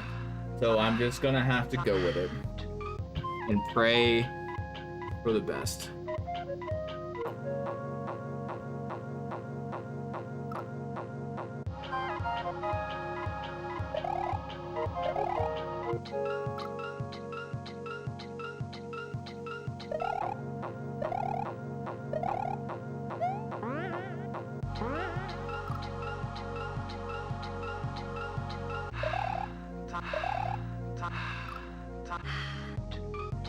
So I'm just gonna have to go with it and pray for the best.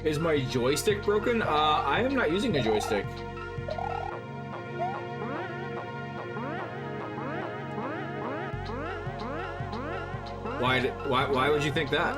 Is my joystick broken? I am not using a joystick. Why would you think that?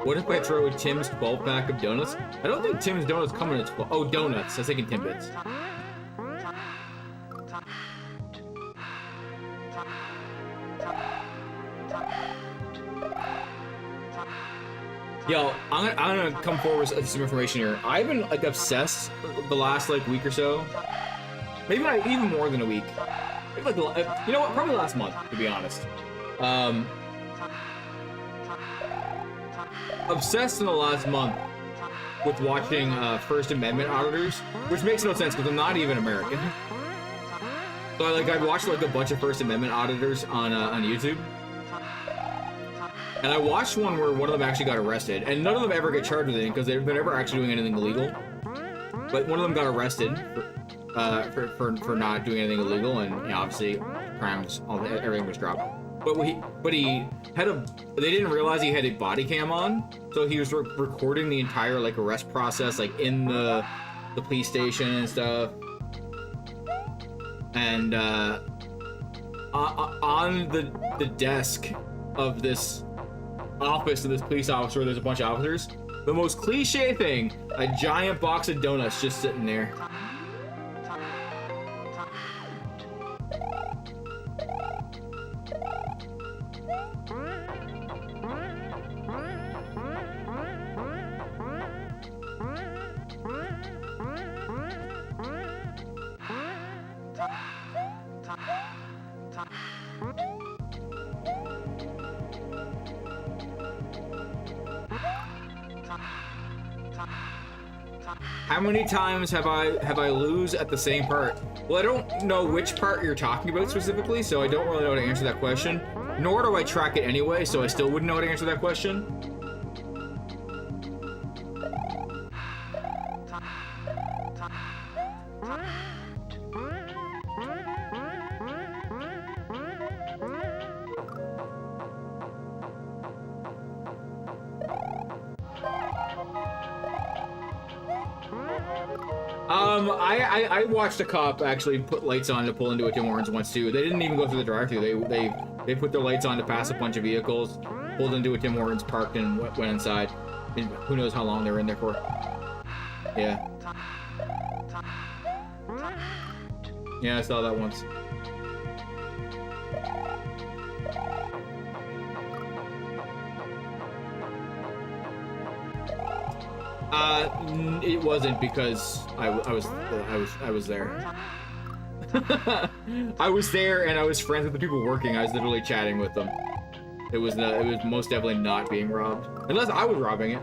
What if I throw a Tim's 12-pack of donuts? I don't think Tim's donuts come in a 12. Oh, donuts. I was thinking Timbits. Yo, I'm gonna come forward with some information here. I've been like obsessed the last like week or so. Maybe not even more than a week. Maybe, like, you know what? Probably last month, to be honest. Obsessed in the last month with watching First Amendment auditors, which makes no sense because I'm not even American. So I watched like a bunch of First Amendment auditors on YouTube, and I watched one where one of them actually got arrested, and none of them ever get charged with anything because they're never actually doing anything illegal. But one of them got arrested for not doing anything illegal, and you know, obviously crimes, everything was dropped. But he had they didn't realize he had a body cam on, so he was recording the entire like arrest process, like in the police station and stuff. And on the desk of this office of this police officer, there's a bunch of officers. The most cliche thing: a giant box of donuts just sitting there. How many times have I lose at the same part? Well, I don't know which part you're talking about specifically, so I don't really know how to answer that question. Nor do I track it anyway, so I still wouldn't know how to answer that question. I watched a cop actually put lights on to pull into a Tim Hortons once too. They didn't even go through the drive-thru. They put their lights on to pass a bunch of vehicles, pulled into a Tim Hortons, parked, and went inside. And who knows how long they were in there for? Yeah. Yeah, I saw that once. It wasn't because I was there. I was there and I was friends with the people working. I was literally chatting with them. It was most definitely not being robbed. Unless I was robbing it.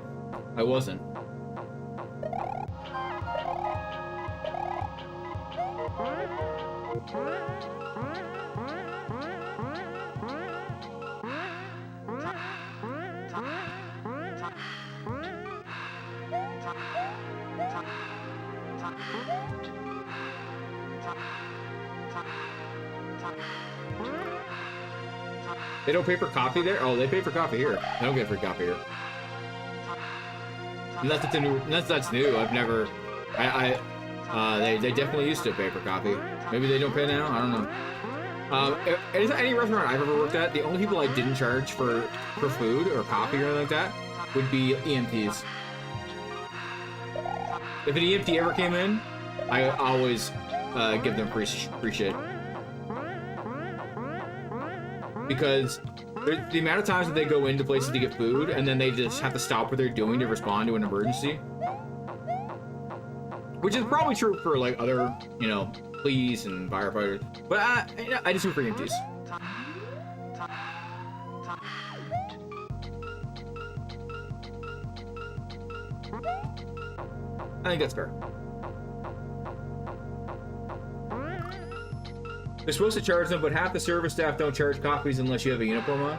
I wasn't. They don't pay for coffee there? Oh, they pay for coffee here. They don't get free coffee here. Unless it's a new, unless that's new. I've never, they definitely used to pay for coffee. Maybe they don't pay now. I don't know. Any restaurant I've ever worked at, the only people I didn't charge for food or coffee or anything like that would be EMTs. If an EMT ever came in, I always give them free shit. Because the amount of times that they go into places to get food and then they just have to stop what they're doing to respond to an emergency. Which is probably true for like other, you know, police and firefighters. But I just do for EMTs. I think that's fair. They're supposed to charge them, but half the service staff don't charge coffees unless you have a uniform on.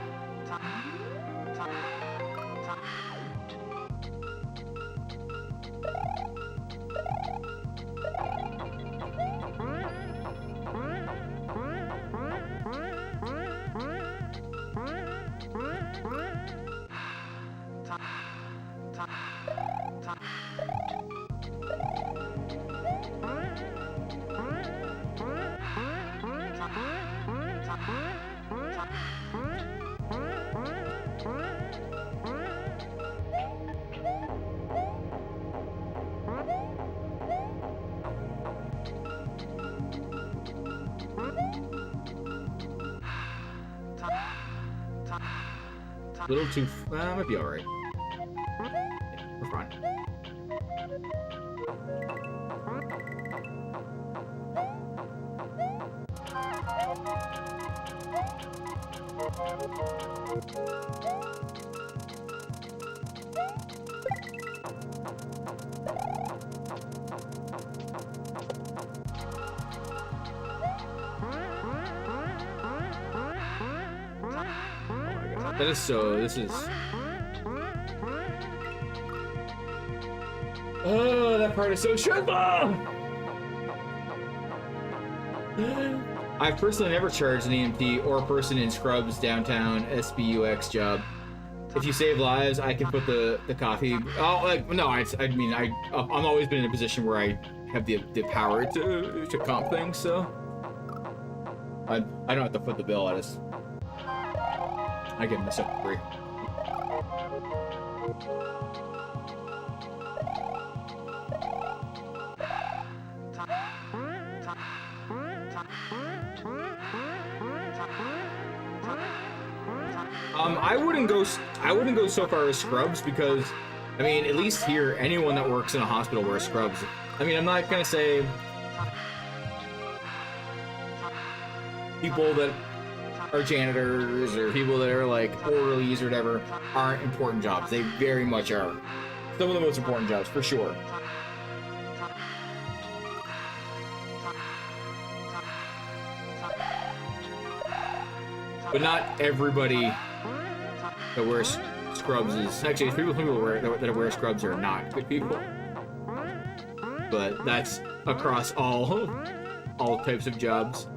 A little too, might be alright. Yeah, we're fine. That is so, this is... Oh, that part is so stressful! I've personally never charged an EMT or a person in scrubs downtown SBUX job. If you save lives, I can put the coffee... Oh, like, no, I mean, I'm always been in a position where I have the power to comp things, so... I don't have to foot the bill, I give them a second free. I wouldn't go so far as scrubs because, I mean, at least here, anyone that works in a hospital wears scrubs. I mean, I'm not gonna say people that are janitors or people that are like orderlies or whatever aren't important jobs. They very much are. Some of the most important jobs, for sure. But not everybody that wears scrubs is... Actually, people that wear scrubs are not good people. But that's across all types of jobs.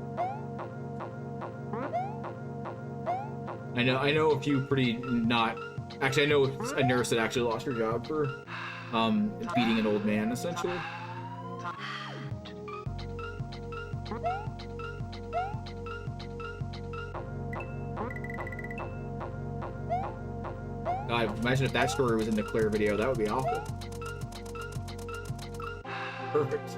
I know a few pretty not... Actually, I know a nurse that actually lost her job for beating an old man, essentially. God, imagine if that story was in the Clear video. That would be awful. Perfect.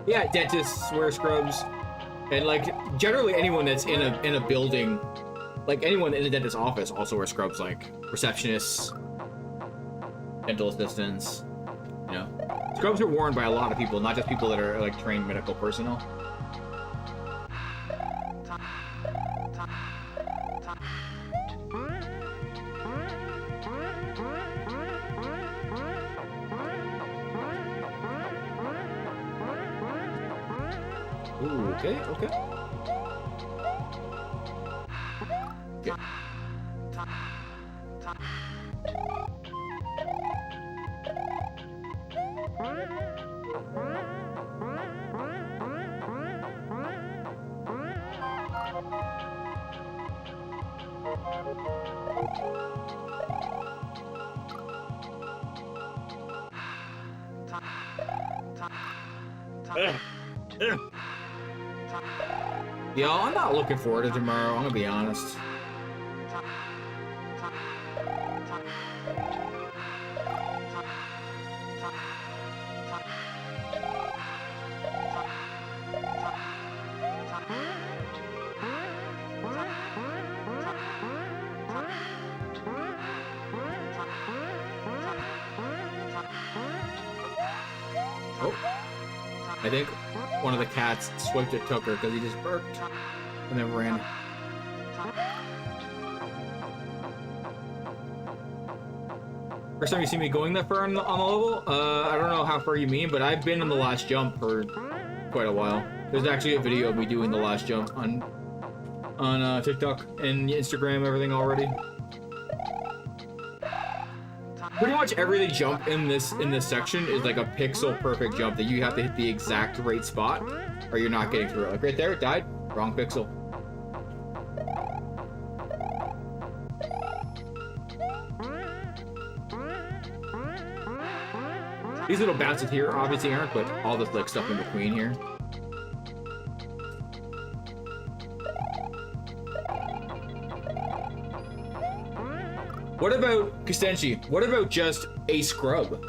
Yeah, dentists wear scrubs, and like generally anyone that's in a building, like anyone in a dentist's office also wears scrubs, like receptionists, dental assistants. You know, scrubs are worn by a lot of people, not just people that are like trained medical personnel. Ooh, okay, okay. Okay. Yo, I'm not looking forward to tomorrow, I'm gonna be honest. Oh, I think one of the cats swiped at Tucker because he just burped and then ran. First time you see me going that far on the level? I don't know how far you mean, but I've been on the last jump for quite a while. There's actually a video of me doing the last jump on TikTok and Instagram, everything already. Pretty much every jump in this section is like a pixel perfect jump that you have to hit the exact right spot or you're not getting through it. Like right there, it died. Wrong pixel. These little bounces here obviously aren't, but all this like stuff in between here. What about Kustenshi? What about just a scrub?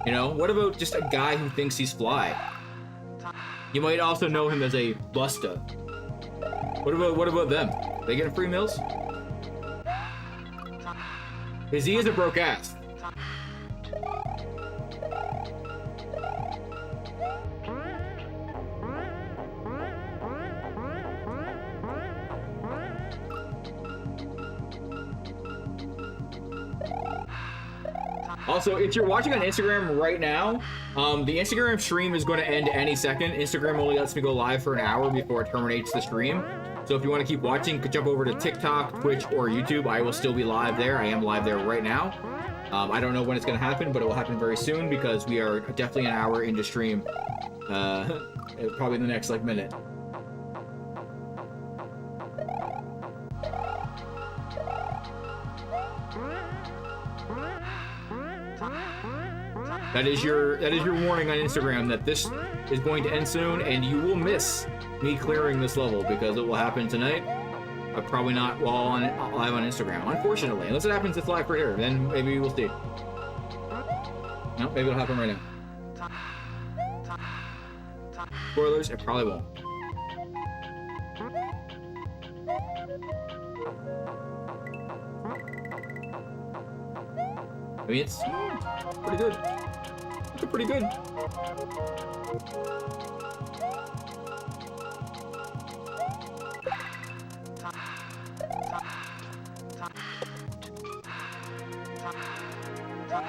You know, what about just a guy who thinks he's fly? You might also know him as a busta. What about them? They getting free meals? Because he is a broke ass. Also, if you're watching on Instagram right now, the Instagram stream is going to end any second. Instagram only lets me go live for an hour before it terminates the stream. So if you want to keep watching, jump over to TikTok, Twitch, or YouTube. I will still be live there. I am live there right now. I don't know when it's going to happen, but it will happen very soon because we are definitely an hour into stream. Probably the next, like, minute. That is your warning on Instagram that this is going to end soon, and you will miss me clearing this level because it will happen tonight. But probably not while live on Instagram, unfortunately. Unless it happens it's live for here, then maybe we'll see. No, maybe it'll happen right now. Spoilers, it probably won't. I mean, it's pretty good. It's pretty good.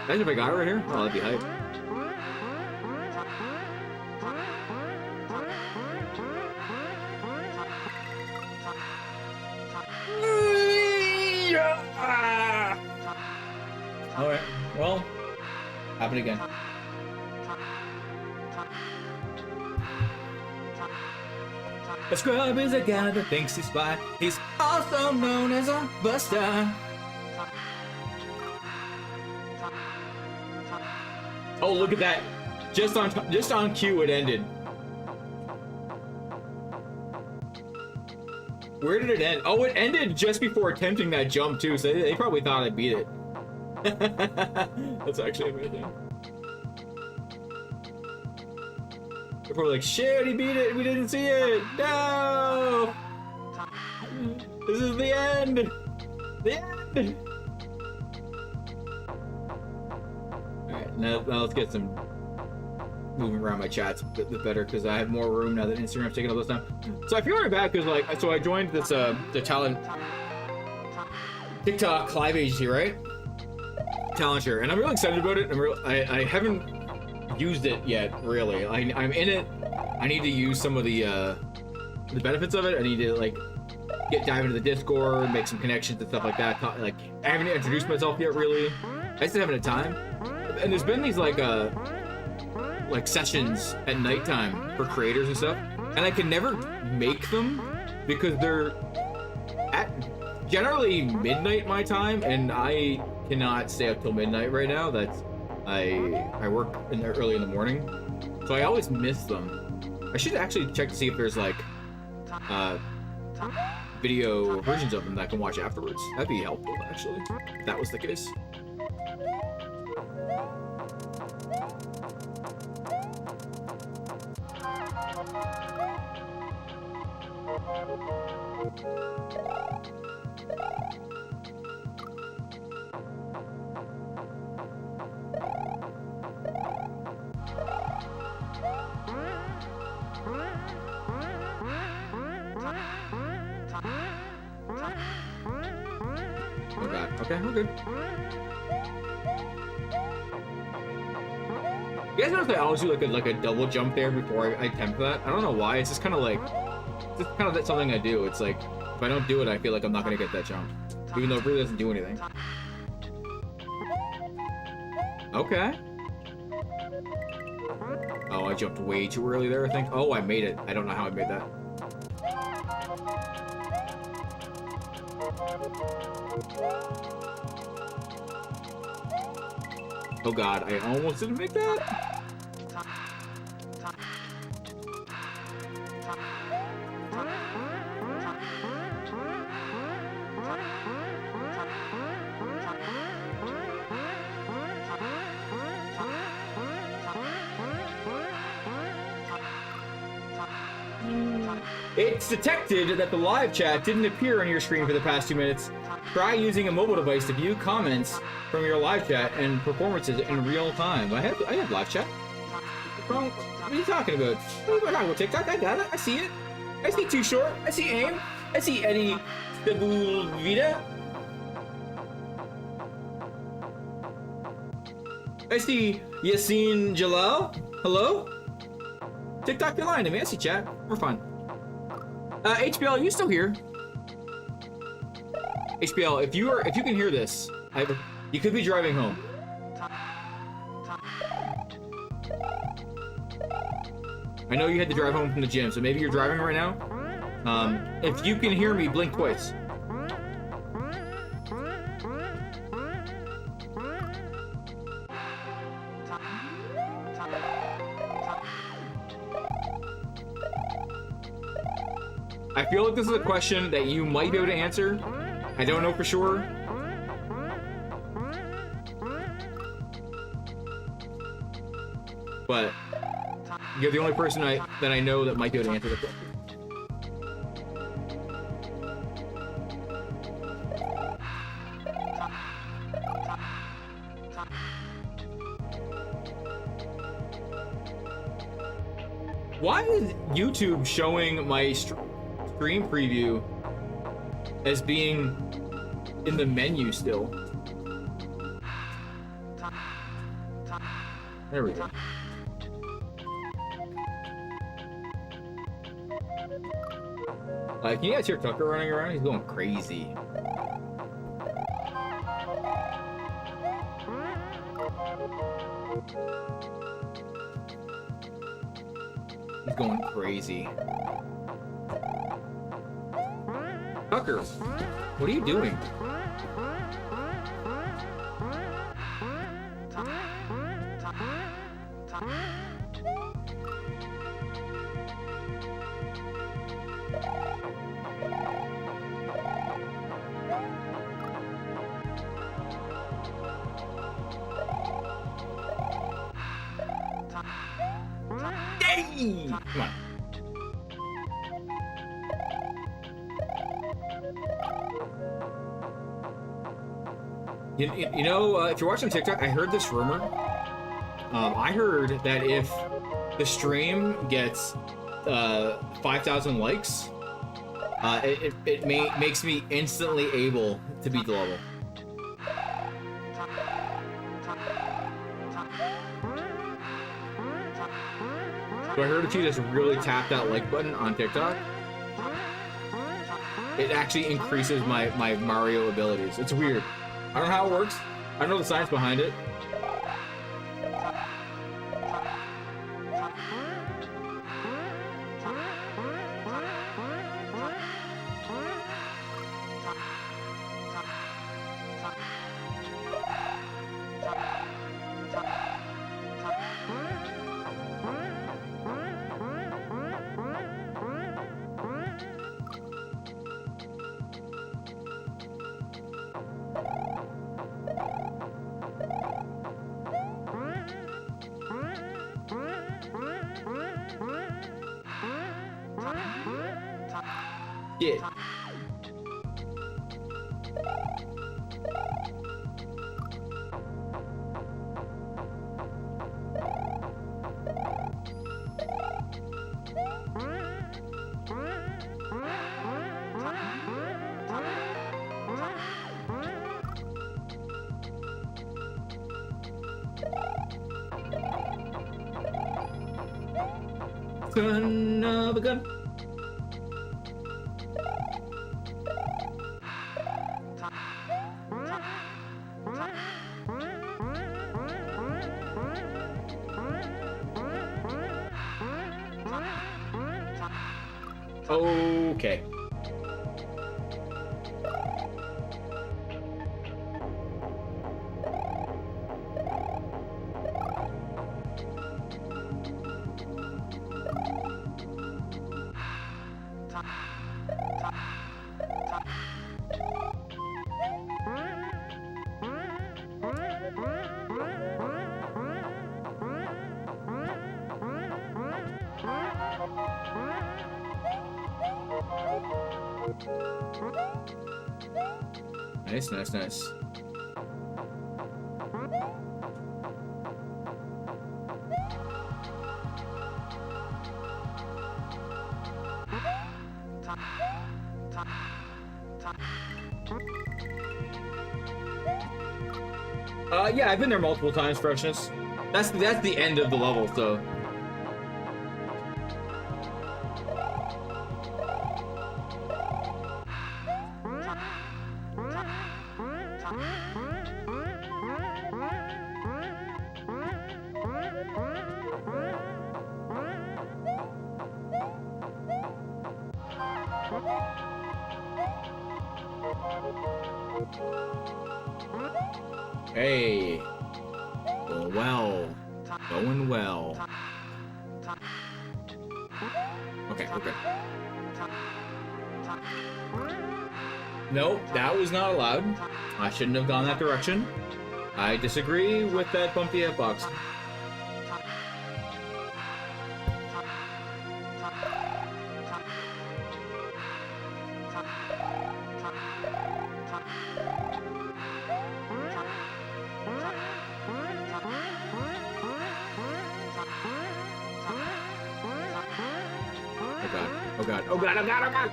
Imagine if I got it right here. Oh, that'd be hype. Alright, well, happen again. A scrub is a guy that thinks he's fly. He's also known as a buster. Oh, look at that! Just on cue, it ended. Where did it end? Oh, it ended just before attempting that jump too. So they probably thought I beat it. That's actually amazing. They're probably like, shit, he beat it, we didn't see it! No! This is the end! The end! Alright, now let's get some moving around my chats a bit better, because I have more room now that Instagram's taking all this time. So I feel right bad, because like, so I joined this, the talent TikTok live agency, right? Talent share, and I'm really excited about it. I haven't used it yet, really. I'm in it. I need to use some of the benefits of it. I need to like dive into the Discord, make some connections and stuff like that. Like I haven't introduced myself yet, really. I just haven't had time. And there's been these like sessions at nighttime for creators and stuff, and I can never make them because they're at generally midnight my time, and I cannot stay up till midnight right now. That's I work early in the morning, so I always miss them. I should actually check to see if there's like video versions of them that I can watch afterwards. That'd be helpful, actually, if that was the case. Oh god. Okay, we're good. You guys notice I always do like a double jump there before I attempt that? I don't know why. It's just kind of like, that's something I do. It's like, if I don't do it, I feel like I'm not gonna get that jump, even though it really doesn't do anything. Okay. Oh, I jumped way too early there, I think. Oh, I made it. I don't know how I made that. Oh god, I almost didn't make that. It's detected that the live chat didn't appear on your screen for the past 2 minutes. Try using a mobile device to view comments from your live chat and performances in real time. I have live chat. Bro, what are you talking about? What are you talking about, TikTok? I got it. I see it. I see Too Short. I see AIM. I see Eddie Stabulvida. I see Yassine Jalal. Hello? TikTok, you're lying to me. I see chat. We're fine. HBL, are you still here? HBL, if you can hear this, you could be driving home. I know you had to drive home from the gym, so maybe you're driving right now. If you can hear me, blink twice. I feel like this is a question that you might be able to answer. I don't know for sure. But you're the only person that I know that might be able to answer the question. Why is YouTube showing my stream preview as being in the menu still? There we go. Can you guys hear Tucker running around? He's going crazy. He's going crazy. Tucker, what are you doing? Whee! Come on. You know, if you're watching TikTok, I heard this rumor. I heard that if the stream gets 5,000 likes, it makes me instantly able to beat the level. So I heard if you just really tap that like button on TikTok, it actually increases my Mario abilities. It's weird. I don't know how it works. I don't know the science behind it. Yeah. Son of a gun. Okay. Nice, nice, nice. Yeah, I've been there multiple times, Freshness. That's the end of the level, so. Hey, going well, going well. Okay, okay. No, that was not allowed. I shouldn't have gone that direction. I disagree with that bumpy hitbox. Oh god, oh god, oh god, oh god!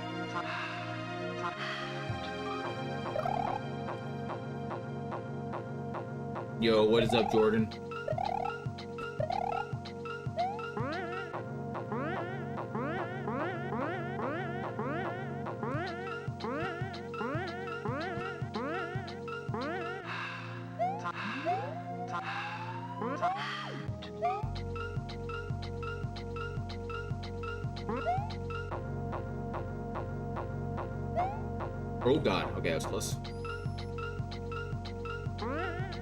Yo, what is up, Jordan? Oh god, okay, I was close.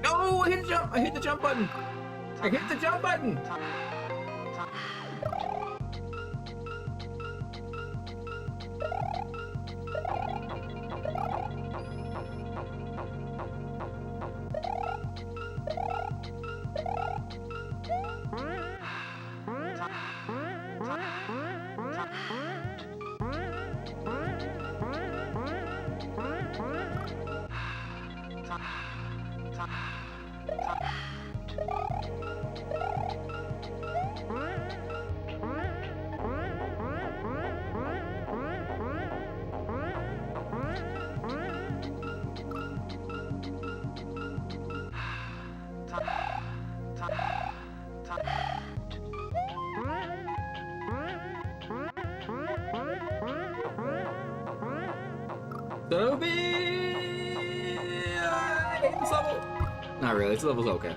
No, I hit the jump! I hit the jump button! I hit the jump button! Son of a bitch! I hate this level. Not really. This level's okay.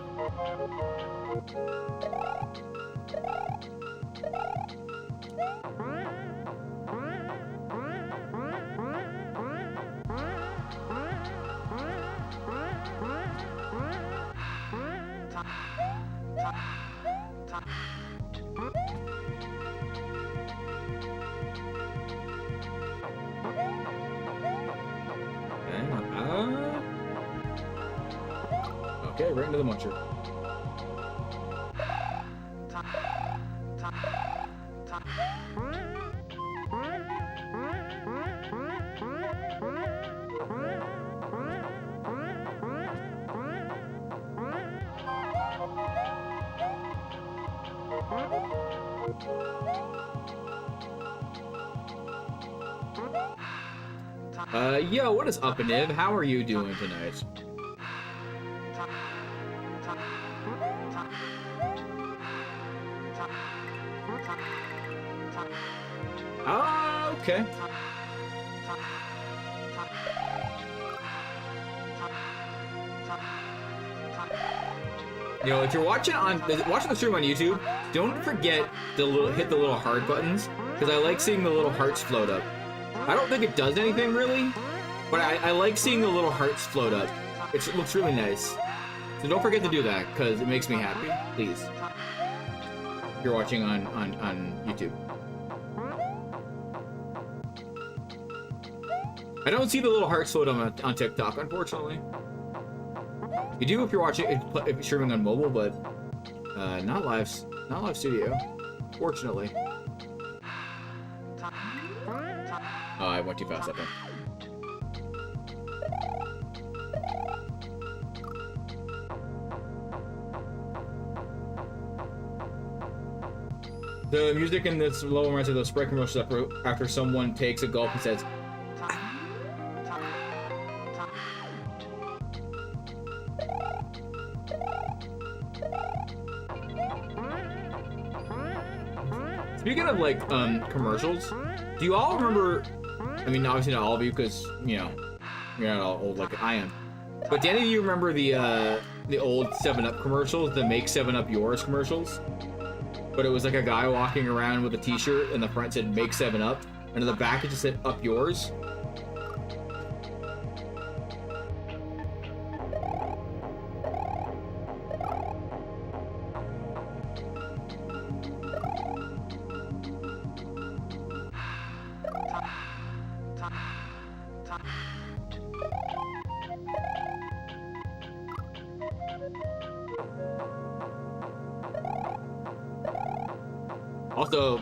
Okay, right into the muncher. Yo, what is up, Niv? How are you doing tonight? Okay. You know, if you're watching the stream on YouTube, don't forget to hit the little heart buttons, because I like seeing the little hearts float up. I don't think it does anything really, but I like seeing the little hearts float up. It looks really nice. So don't forget to do that, because it makes me happy. Please. If you're watching on YouTube. I don't see the little hearts float on TikTok, unfortunately. You do if you're watching, if you're streaming on mobile, but not live studio, fortunately. Oh, I went too fast, I think. The music in this level reminds me of those Sprite commercials after someone takes a gulp and says, speaking of, like, commercials, do you all remember, I mean, obviously not all of you, because, you know, you're not all old like I am, but do any of you remember the old 7-Up commercials, the Make 7-Up Yours commercials? But it was like a guy walking around with a t-shirt, and the front said, Make 7-Up, and in the back it just said, Up Yours. Also,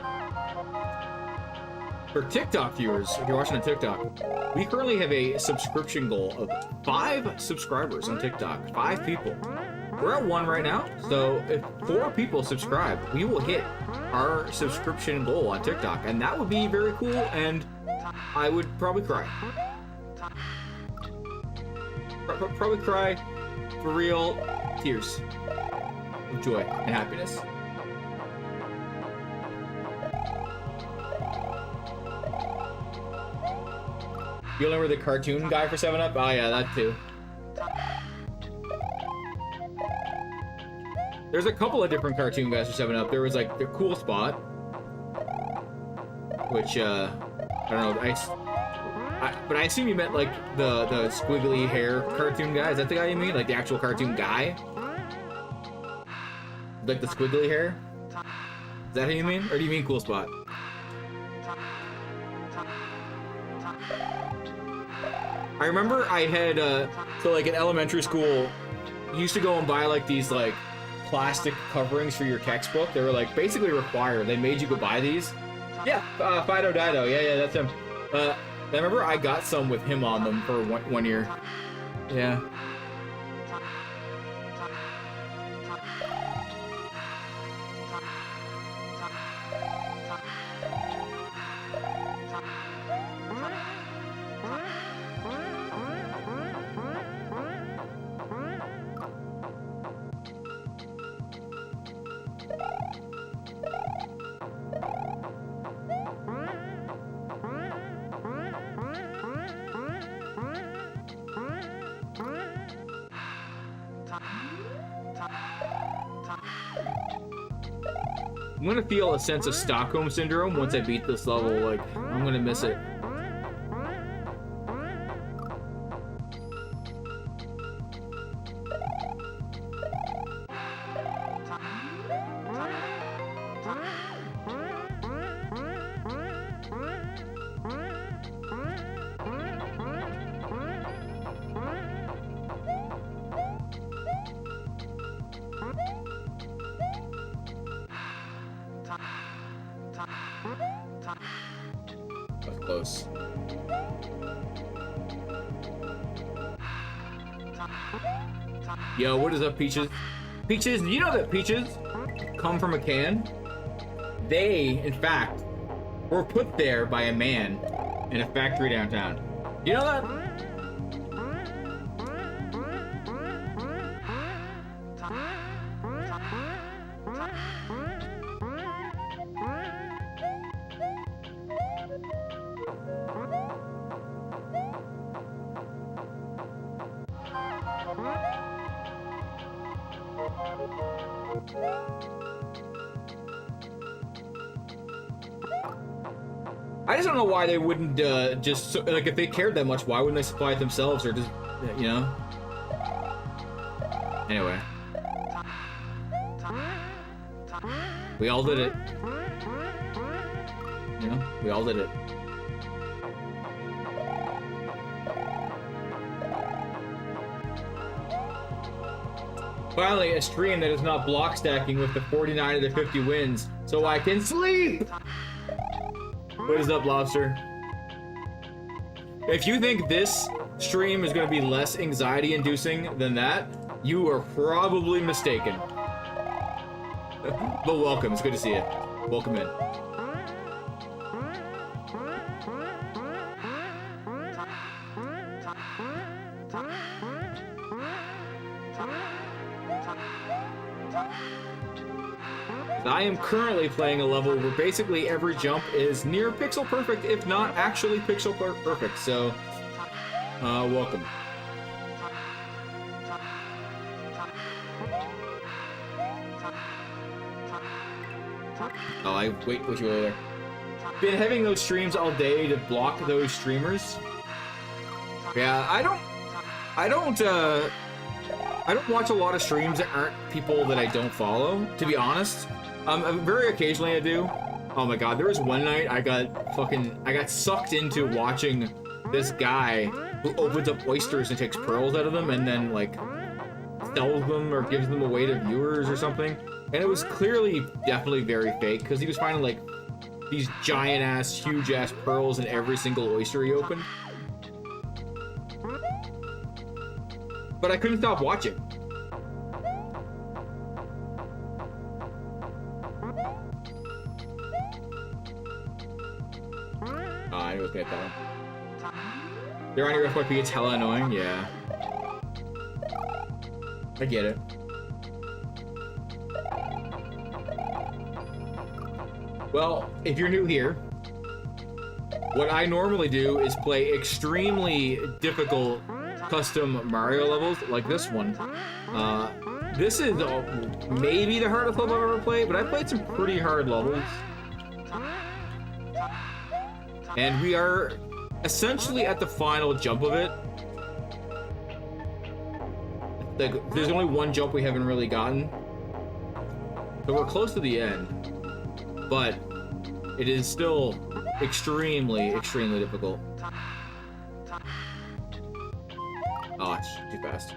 for TikTok viewers, if you're watching on TikTok, we currently have a subscription goal of 5 subscribers on TikTok. 5 people. We're at 1 right now, so if 4 people subscribe, we will hit our subscription goal on TikTok, and that would be very cool, and I would probably cry. Probably cry for real tears of joy and happiness. You remember the cartoon guy for 7-Up? Oh yeah, that too. There's a couple of different cartoon guys for 7-Up. There was like the Cool Spot, which I don't know. But I assume you meant like the squiggly hair cartoon guy. Is that the guy you mean? Like the actual cartoon guy? Like the squiggly hair? Is that how you mean? Or do you mean Cool Spot? I remember I had, so like in elementary school, you used to go and buy like these like plastic coverings for your textbook. They were like basically required. They made you go buy these. Yeah, Fido Dido. Yeah, that's him. I remember I got some with him on them for one year. Yeah. I'm gonna feel a sense of Stockholm syndrome once I beat this level. Like, I'm gonna miss it. That's close. Yo, what is up, Peaches? Peaches, you know that peaches come from a can? They, in fact, were put there by a man in a factory downtown. You know that? I just don't know why they wouldn't just like, if they cared that much, why wouldn't they supply it themselves, or just, you know? Anyway, we all did it. You know, we all did it. Finally, a stream that is not block stacking with the 49 of the 50 wins, so I can sleep! What is up, Lobster? If you think this stream is going to be less anxiety-inducing than that, you are probably mistaken. But welcome, it's good to see you. Welcome in. I am currently playing a level where basically every jump is near pixel perfect, if not actually pixel perfect, so welcome. Oh, I wait you over there. Been having those streams all day to block those streamers. Yeah, I don't watch a lot of streams that aren't people that I don't follow, to be honest. Very occasionally I do. Oh my god, there was one night I got sucked into watching this guy who opens up oysters and takes pearls out of them and then, like, sells them or gives them away to viewers or something. And it was clearly, definitely very fake, because he was finding, like, these giant-ass, huge-ass pearls in every single oyster he opened. But I couldn't stop watching. I knew it was gonna die. They're on your FYP, it's hella annoying, yeah. I get it. Well, if you're new here, what I normally do is play extremely difficult custom Mario levels, like this one. This is maybe the hardest level I've ever played, but I played some pretty hard levels. And we are essentially at the final jump of it. Like, there's only one jump we haven't really gotten. So we're close to the end. But it is still extremely, extremely difficult. Oh, it's too fast.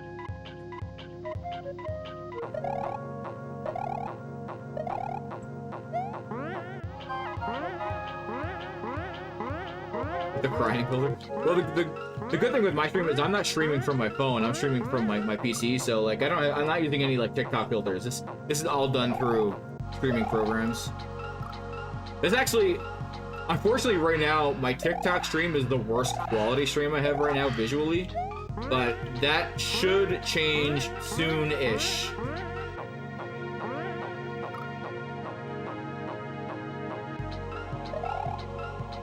The crying builder. Well, the good thing with my stream is I'm not streaming from my phone. I'm streaming from my PC. So, like, I'm not using any, like, TikTok filters. This is all done through streaming programs. There's actually, unfortunately, right now my TikTok stream is the worst quality stream I have right now visually, but that should change soon-ish.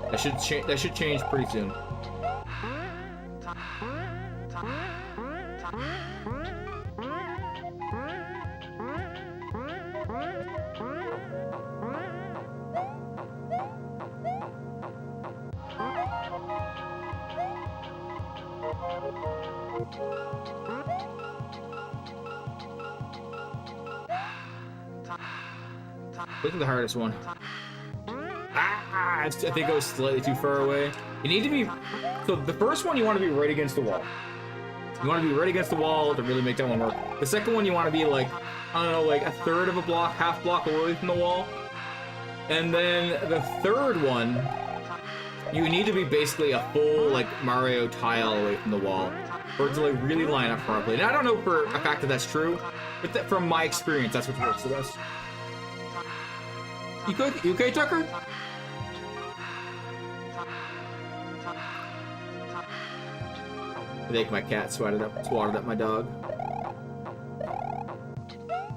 That should change pretty soon. Look at the hardest one. I think I was slightly too far away. You need to be... So the first one, you want to be right against the wall. You want to be right against the wall to really make that one work. The second one, you want to be like, I don't know, like a third of a block, half block away from the wall. And then the third one, you need to be basically a full, like, Mario tile away from the wall for it to, like, really line up properly. And I don't know for a fact that that's true, but that, from my experience, that's what works the best. You good? You okay, Tucker? I think my cat swatted up my dog.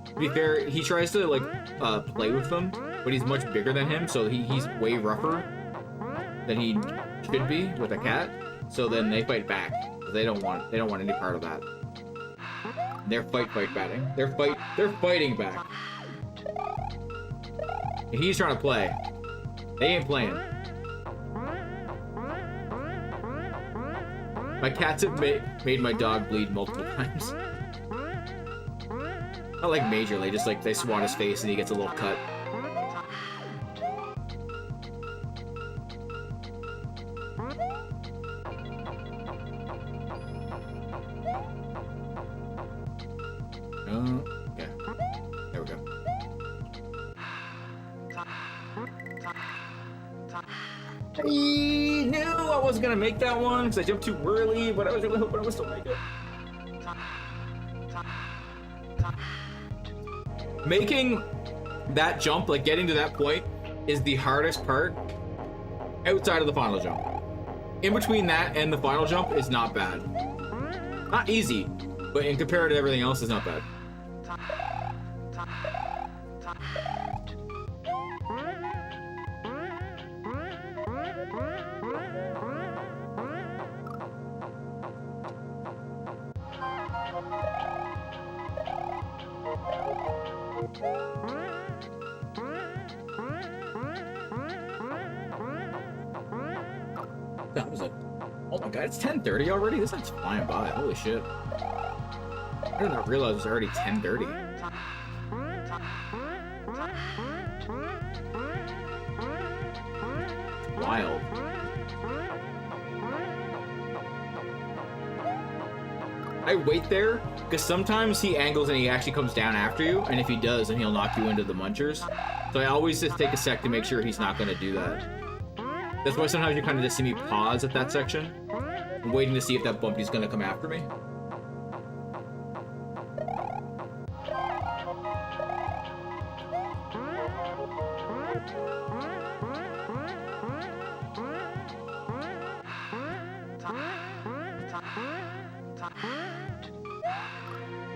To be fair, he tries to, like, play with them, but he's much bigger than him, so he's way rougher than he should be with a cat. So then they fight back. They don't want any part of that. They're fighting. They're fighting back. And he's trying to play. They ain't playing. My cats have made my dog bleed multiple times. Not like majorly, just like they swat his face and he gets a little cut. Okay. There we go. I knew I wasn't gonna make that one because I jumped too early, but I was really hoping I would still make it. Making that jump, like getting to that point, is the hardest part outside of the final jump. In between that and the final jump is not bad. Not easy, but in compared to everything else, it's not bad. That was it. Oh my god, it's 10:30 already? This thing's flying by. Holy shit. I did not realize it was already 10:30. Wild. I wait there because sometimes he angles and he actually comes down after you, and if he does, then he'll knock you into the munchers. So I always just take a sec to make sure he's not going to do that. That's why sometimes you kind of just see me pause at that section. I'm waiting to see if that bumpy's going to come after me.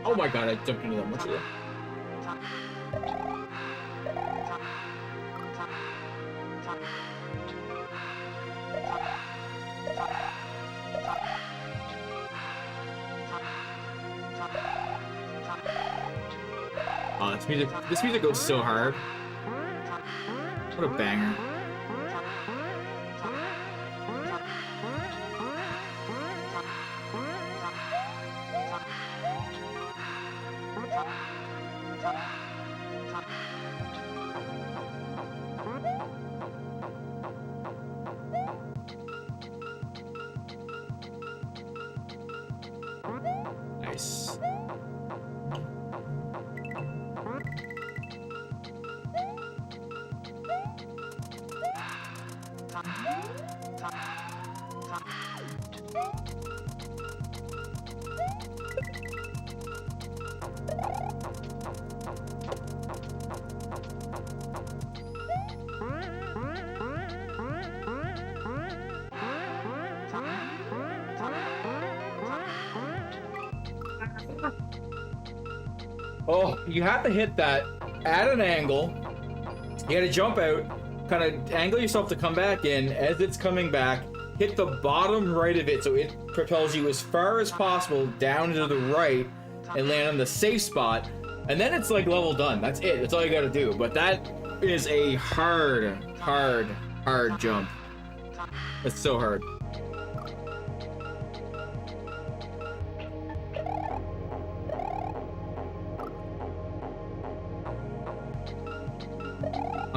Oh my god, I jumped into that muncher. Oh, this music goes so hard. What a banger. Nice. Oh, you have to hit that at an angle. You gotta jump out, kind of angle yourself to come back in. As it's coming back, hit the bottom right of it so it propels you as far as possible down to the right and land on the safe spot. And then it's like level done. That's it. That's all you gotta do. But that is a hard jump. It's so hard.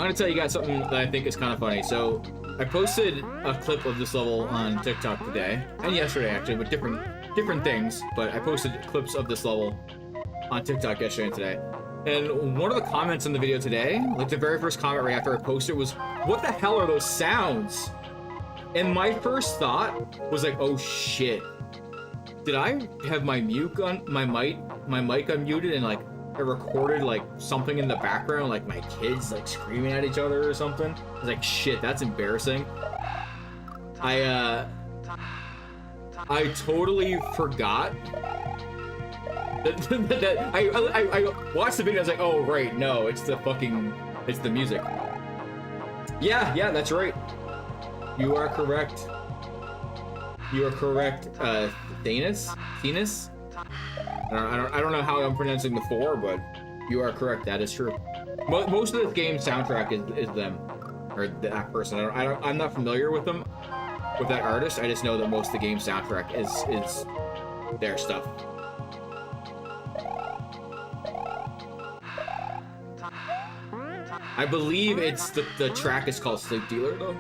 gonna tell you guys something that I think is kind of funny. So I posted a clip of this level on TikTok today, and yesterday actually, but different things. But I posted clips of this level on TikTok yesterday and today. And one of the comments in the video today, like the very first comment right after I posted was, "What the hell are those sounds?" And my first thought was like, "Oh shit. Did I have my mic unmuted and like it recorded like something in the background, like my kids like screaming at each other or something?" I was like, "Shit, that's embarrassing." I totally forgot that I watched the video. I was like, "Oh right, no, it's the music." Yeah, that's right. You are correct. You are correct, Thanos? I don't know how I'm pronouncing the 4, but you are correct. That is true. Most of the game's soundtrack is them, or that person. I'm not familiar with them, with that artist. I just know that most of the game's soundtrack is their stuff. I believe it's the track is called Sleep Dealer though.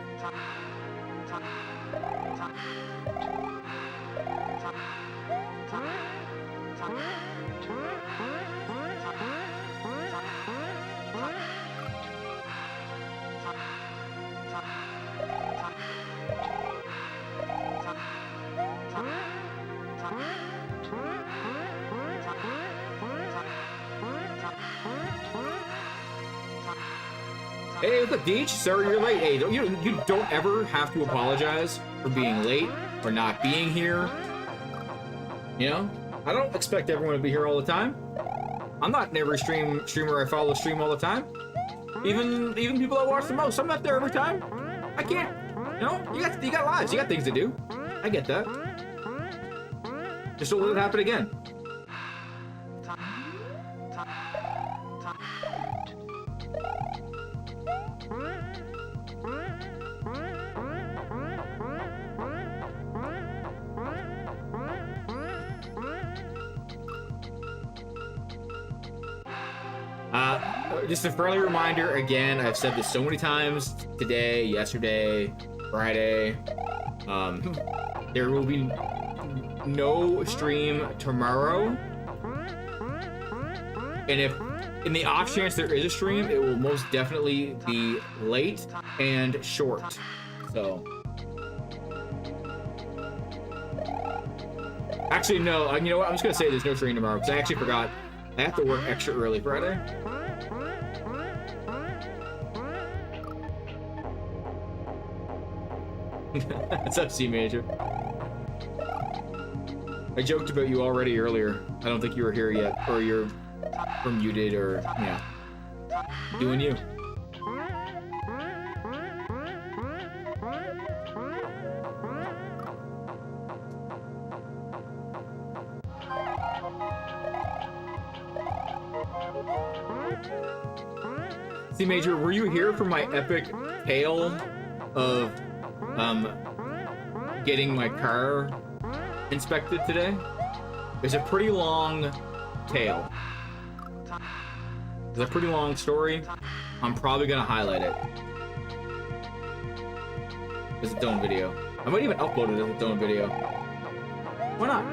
Hey, what's up, Deej? Sorry you're late. Hey, you don't ever have to apologize for being late or not being here. You know, I don't expect everyone to be here all the time. I'm not in every streamer I follow stream all the time. Even people I watch the most, I'm not there every time. I can't. You know, you got lives, you got things to do. I get that. Just don't let it happen again. Just a friendly reminder, again, I've said this so many times today, yesterday, Friday. There will be no stream tomorrow. And if in the off chance there is a stream, it will most definitely be late and short. So actually no, you know what, I'm just gonna say there's no stream tomorrow because I actually forgot I have to work extra early Friday. What's up, C Major? I joked about you already earlier. I don't think you were here yet, or you're muted, or yeah, doing you. C Major, were you here for my epic tale of getting my car inspected today? It's a pretty long tale. It's a pretty long story. I'm probably gonna highlight it as its own video. I might even upload it as its own video. Why not?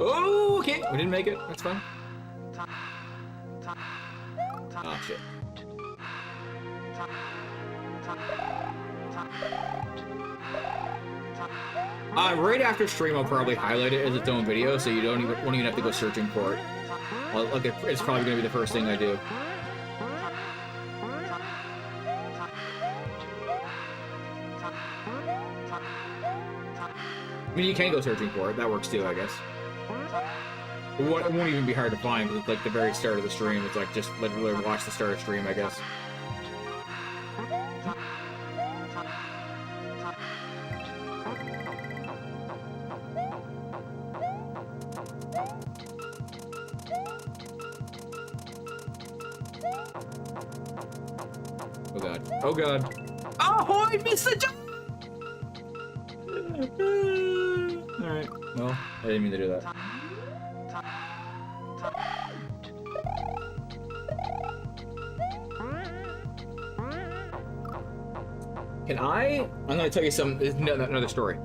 Oh, okay. We didn't make it. That's fine. Oh, shit. Right after stream, I'll probably highlight it as its own video, so you won't even have to go searching for it. It's probably going to be the first thing I do. I mean, you can go searching for it. That works too, I guess. It won't even be hard to find, because it's like the very start of the stream. It's like just literally watch the start of stream, I guess. Oh god. Oh god. Oh, I missed the jump! Alright, well, I didn't mean to do that. I'm gonna tell you another story.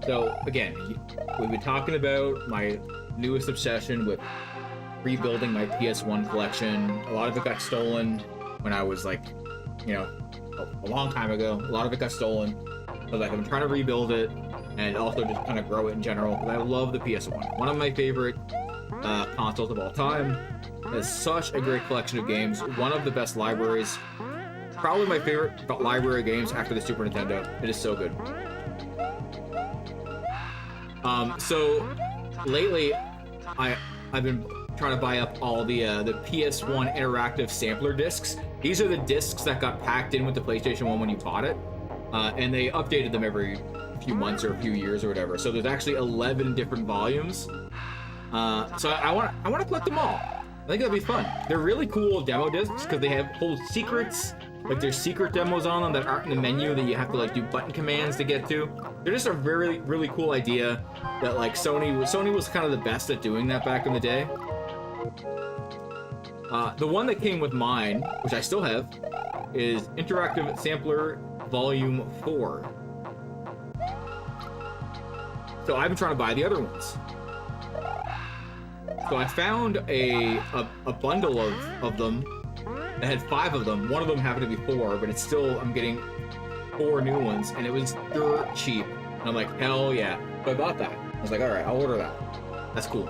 So, again, we've been talking about my newest obsession with rebuilding my PS1 collection. A lot of it got stolen when I was like, you know, a long time ago. A lot of it got stolen. So like, I've been trying to rebuild it and also just kind of grow it in general. Because I love the PS1. One of my favorite consoles of all time. It has such a great collection of games. One of the best libraries. Probably my favorite library of games after the Super Nintendo. It is so good. So lately, I've been trying to buy up all the PS1 interactive sampler discs. These are the discs that got packed in with the PlayStation 1 when you bought it, and they updated them every few months or a few years or whatever. So there's actually 11 different volumes. So I want to collect them all. I think that'd be fun. They're really cool demo discs because they have whole secrets. Like there's secret demos on them that aren't in the menu that you have to like do button commands to get to. They're just a very, really cool idea that like Sony was kind of the best at doing that back in the day. The one that came with mine, which I still have, is Interactive Sampler Volume 4. So I've been trying to buy the other ones. So I found a bundle of them that had 5 of them. One of them happened to be 4, but it's still, I'm getting 4 new ones, and it was dirt cheap. And I'm like, hell yeah. So I bought that. I was like, all right, I'll order that. That's cool.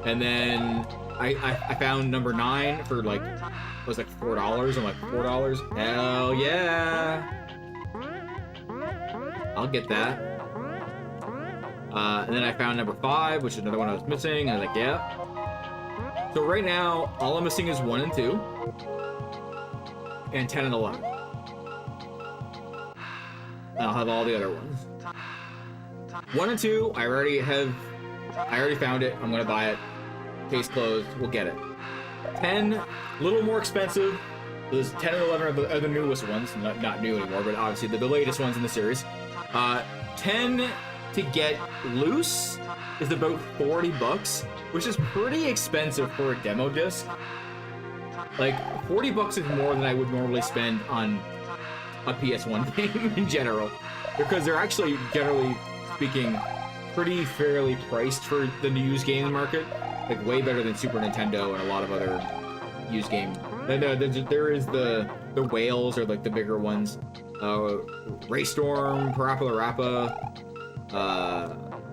And then I found number 9 for like, it was like $4. I'm like, $4? Hell yeah. I'll get that. And then I found number 5, which is another one I was missing. I was like, yeah. So right now, all I'm missing is 1 and 2. And 10 and 11. And I'll have all the other ones. 1 and 2, I already found it. I'm gonna buy it. Case closed. We'll get it. 10, a little more expensive. There's 10 and 11 are the newest ones. Not new anymore, but obviously the latest ones in the series. 10 to get loose is about $40, which is pretty expensive for a demo disc. Like, $40 is more than I would normally spend on a PS1 game in general, because they're actually, generally speaking, pretty fairly priced for the used game market. Like, way better than Super Nintendo and a lot of other used game. There is the whales, or like the bigger ones. Raystorm, Parappa the Rappa,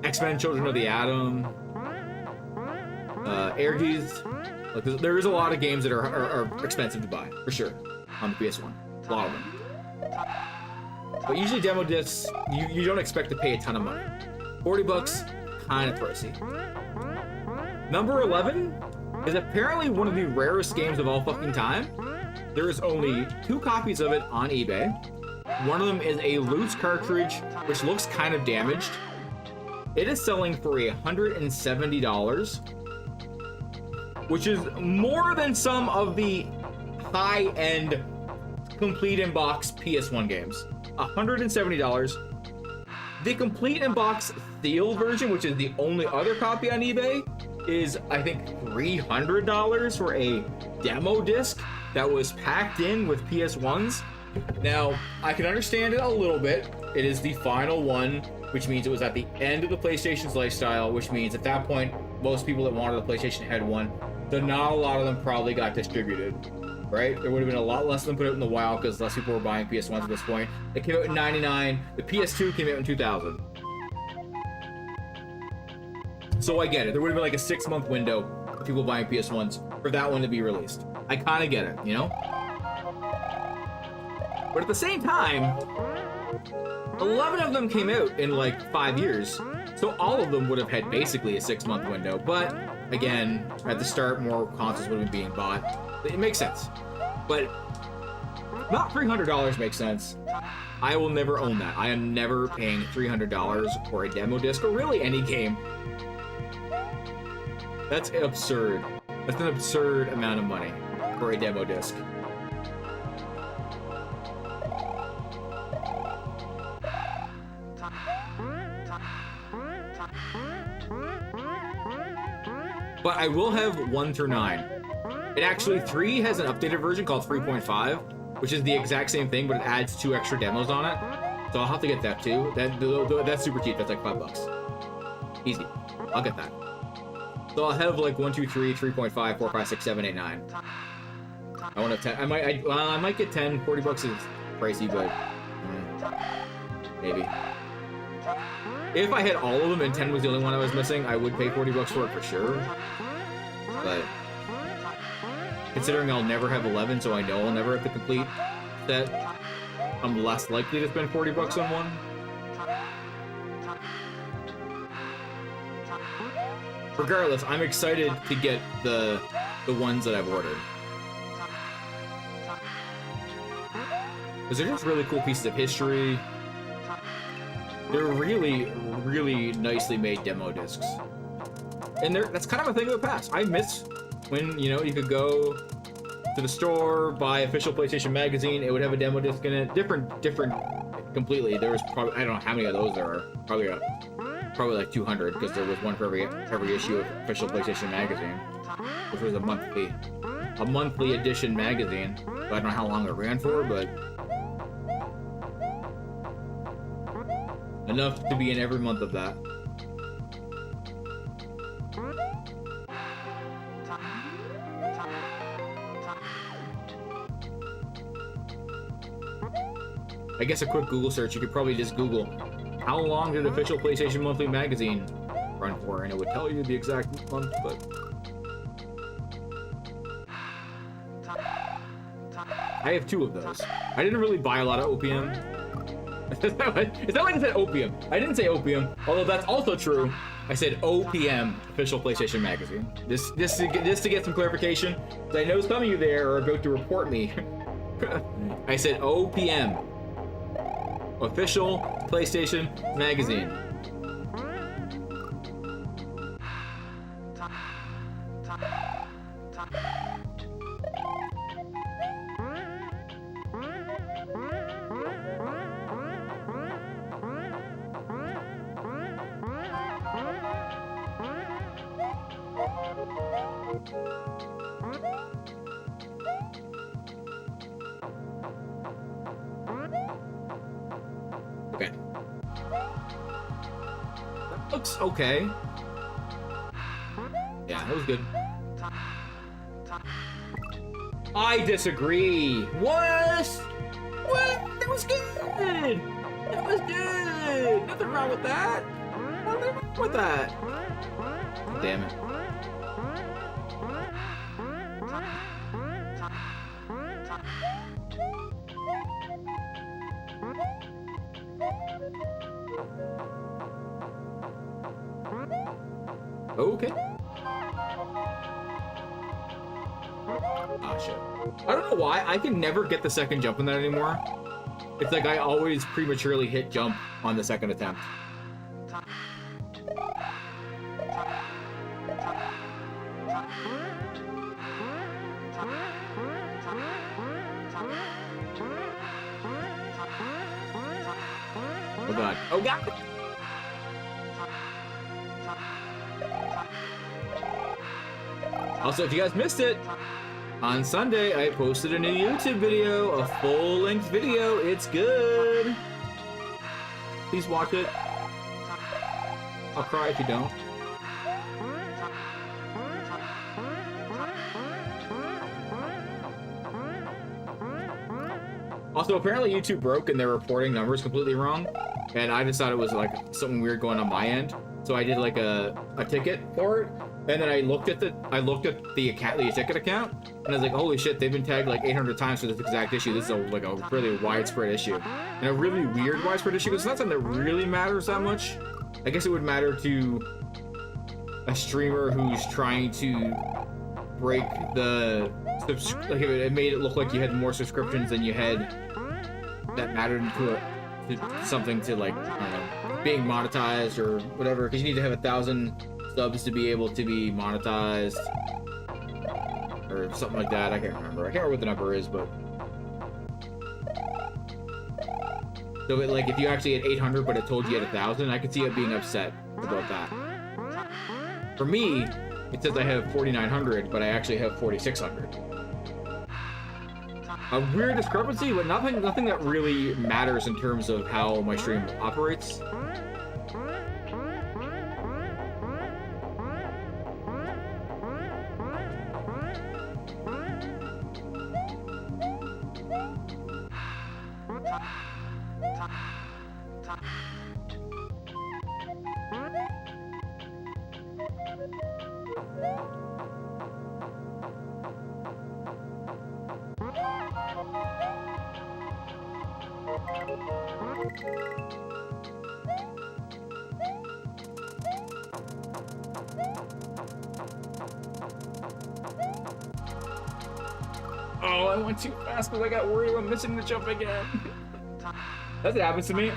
X-Men Children of the Atom, Airgies. Like, there is a lot of games that are expensive to buy, for sure, on the PS1. A lot of them. But usually demo discs, you don't expect to pay a ton of money. $40, kind of pricey. Number 11 is apparently one of the rarest games of all fucking time. There is only 2 copies of it on eBay. One of them is a loose cartridge, which looks kind of damaged. It is selling for $170, which is more than some of the high-end complete in-box PS1 games. $170. The complete in-box steel version, which is the only other copy on eBay, is I think $300 for a demo disc that was packed in with PS1s. Now, I can understand it a little bit. It is the final one, which means it was at the end of the PlayStation's lifestyle, which means at that point, most people that wanted the PlayStation had one. So not a lot of them probably got distributed, right? There would have been a lot less of them put out in the wild because less people were buying PS1s at this point. It came out in '99. The PS2 came out in 2000. So I get it. There would have been like a 6-month window of people buying PS1s for that one to be released. I kind of get it, you know? But at the same time, 11 of them came out in like 5 years. So all of them would have had basically a 6-month window. But again, at the start, more consoles would have been being bought. It makes sense. But not $300 makes sense. I will never own that. I am never paying $300 for a demo disc or really any game. That's absurd. That's an absurd amount of money. for a demo disc. But I will have 1 through 9. It actually, 3 has an updated version called 3.5, which is the exact same thing, but it adds 2 extra demos on it. So I'll have to get that too. That's super cheap. That's like $5. Easy. I'll get that. So I'll have like 1, 2, 3, 3.5, 4, 5, 6, 7, 8, 9. I want to 10. I might get 10. $40 is pricey, but maybe. If I had all of them and 10 was the only one I was missing, I would pay $40 for it for sure. But considering I'll never have 11, so I know I'll never have the complete set, I'm less likely to spend $40 on one. Regardless, I'm excited to get the ones that I've ordered. Because they're just really cool pieces of history. They're really, really nicely made demo discs. And that's kind of a thing of the past. I miss when, you know, you could go to the store, buy official PlayStation magazine, it would have a demo disc in it. Different completely. There was probably, I don't know how many of those there are. Probably like 200, because there was one for every issue of official PlayStation magazine, which was a monthly edition magazine. So I don't know how long it ran for, but enough to be in every month of that. I guess a quick Google search, you could probably just Google, how long did official PlayStation Monthly magazine run for? And it would tell you the exact month, but... I have 2 of those. I didn't really buy a lot of opium. Is that like I said opium? I didn't say opium, although that's also true. I said OPM, official PlayStation magazine. Just to get some clarification, because I know some of you there are about to report me. I said OPM, official PlayStation magazine. Okay. That looks okay. Yeah, that was good. I disagree. What? What? That was good. That was good. Nothing wrong with that. Nothing wrong with that. Damn it. Okay. Ah, shit. I don't know why. I can never get the second jump in that anymore. It's like I always prematurely hit jump on the second attempt. Oh god. Oh god! Also, if you guys missed it, on Sunday I posted a new YouTube video, a full-length video. It's good. Please watch it. I'll cry if you don't. Also, apparently YouTube broke and they're reporting numbers completely wrong, and I just thought it was like something weird going on my end. So I did like a ticket for it, and then I looked at the ticket account, and I was like, holy shit, they've been tagged like 800 times for this exact issue. This is like a really widespread issue, and a really weird widespread issue. It's not something that really matters that much. I guess it would matter to a streamer who's trying to break the like it made it look like you had more subscriptions than you had that mattered to something to, like, I don't know, being monetized or whatever, because you need to have 1,000 subs to be able to be monetized. or something like that. I can't remember. I can't remember what the number is, but so like if you actually had 800 but it told you had 1,000, I could see it being upset about that. For me, it says I have 4,900, but I actually have 4,600. A weird discrepancy, but nothing that really matters in terms of how my stream operates. Oh, I went too fast because I got worried about missing the jump again. That's what happens to me.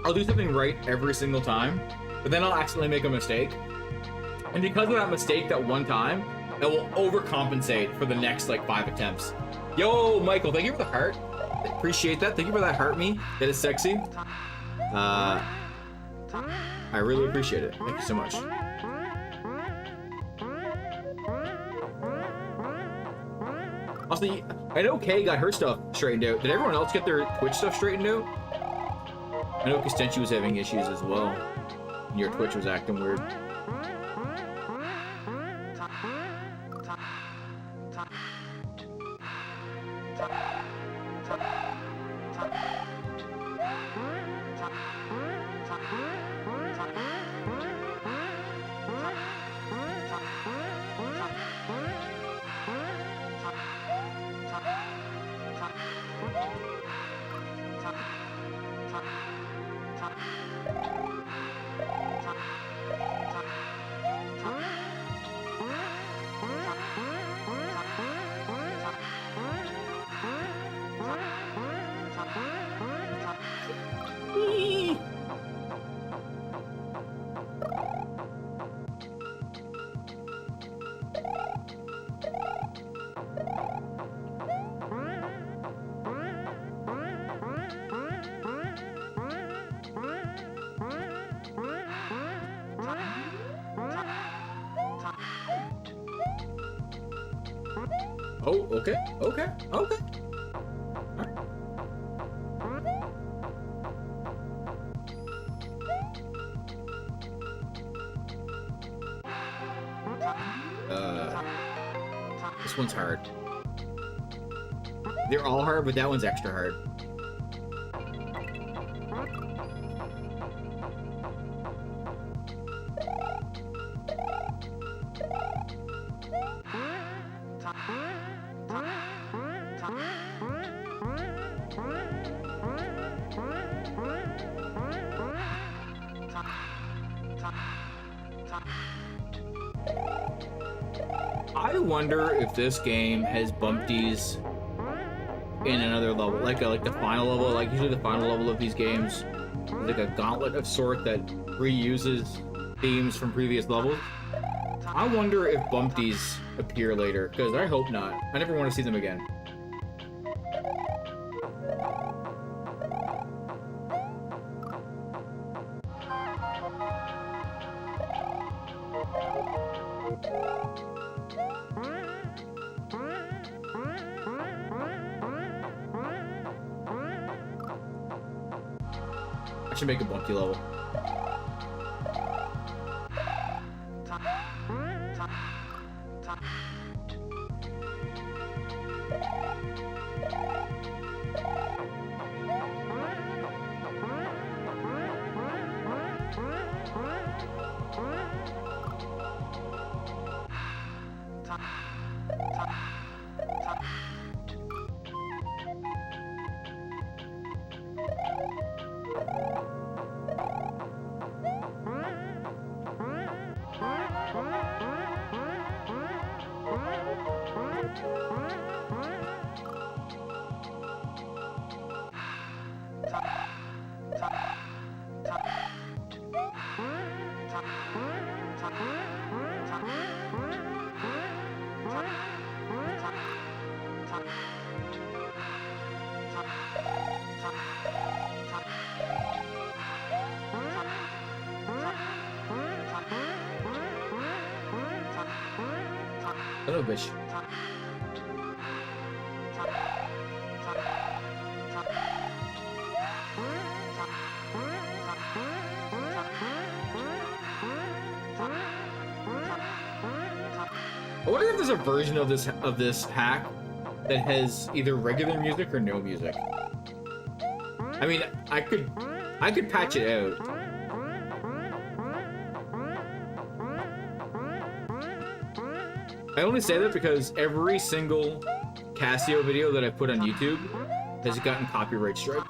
I'll do something right every single time, but then I'll accidentally make a mistake. And because of that mistake that one time, it will overcompensate for the next like 5 attempts. Yo, Michael, thank you for the heart. Appreciate that. Thank you for that heart me. That is sexy. I really appreciate it. Thank you so much. Also, I know Kay got her stuff straightened out. Did everyone else get their Twitch stuff straightened out? I know Costenchi was having issues as well. And your Twitch was acting weird. Oh, okay, okay, okay. This one's hard. They're all hard, but that one's extra hard. I wonder if this game has bumpties in another level, like the final level. Like usually the final level of these games is like a gauntlet of sort that reuses themes from previous levels. I wonder if bumpties appear later, because I hope not. I never want to see them again. I should make a bumpy level. Son of a bitch. I wonder if there's a version of this hack that has either regular music or no music. I mean, I could patch it out. I only say that because every single Casio video that I've put on YouTube has gotten copyright strike.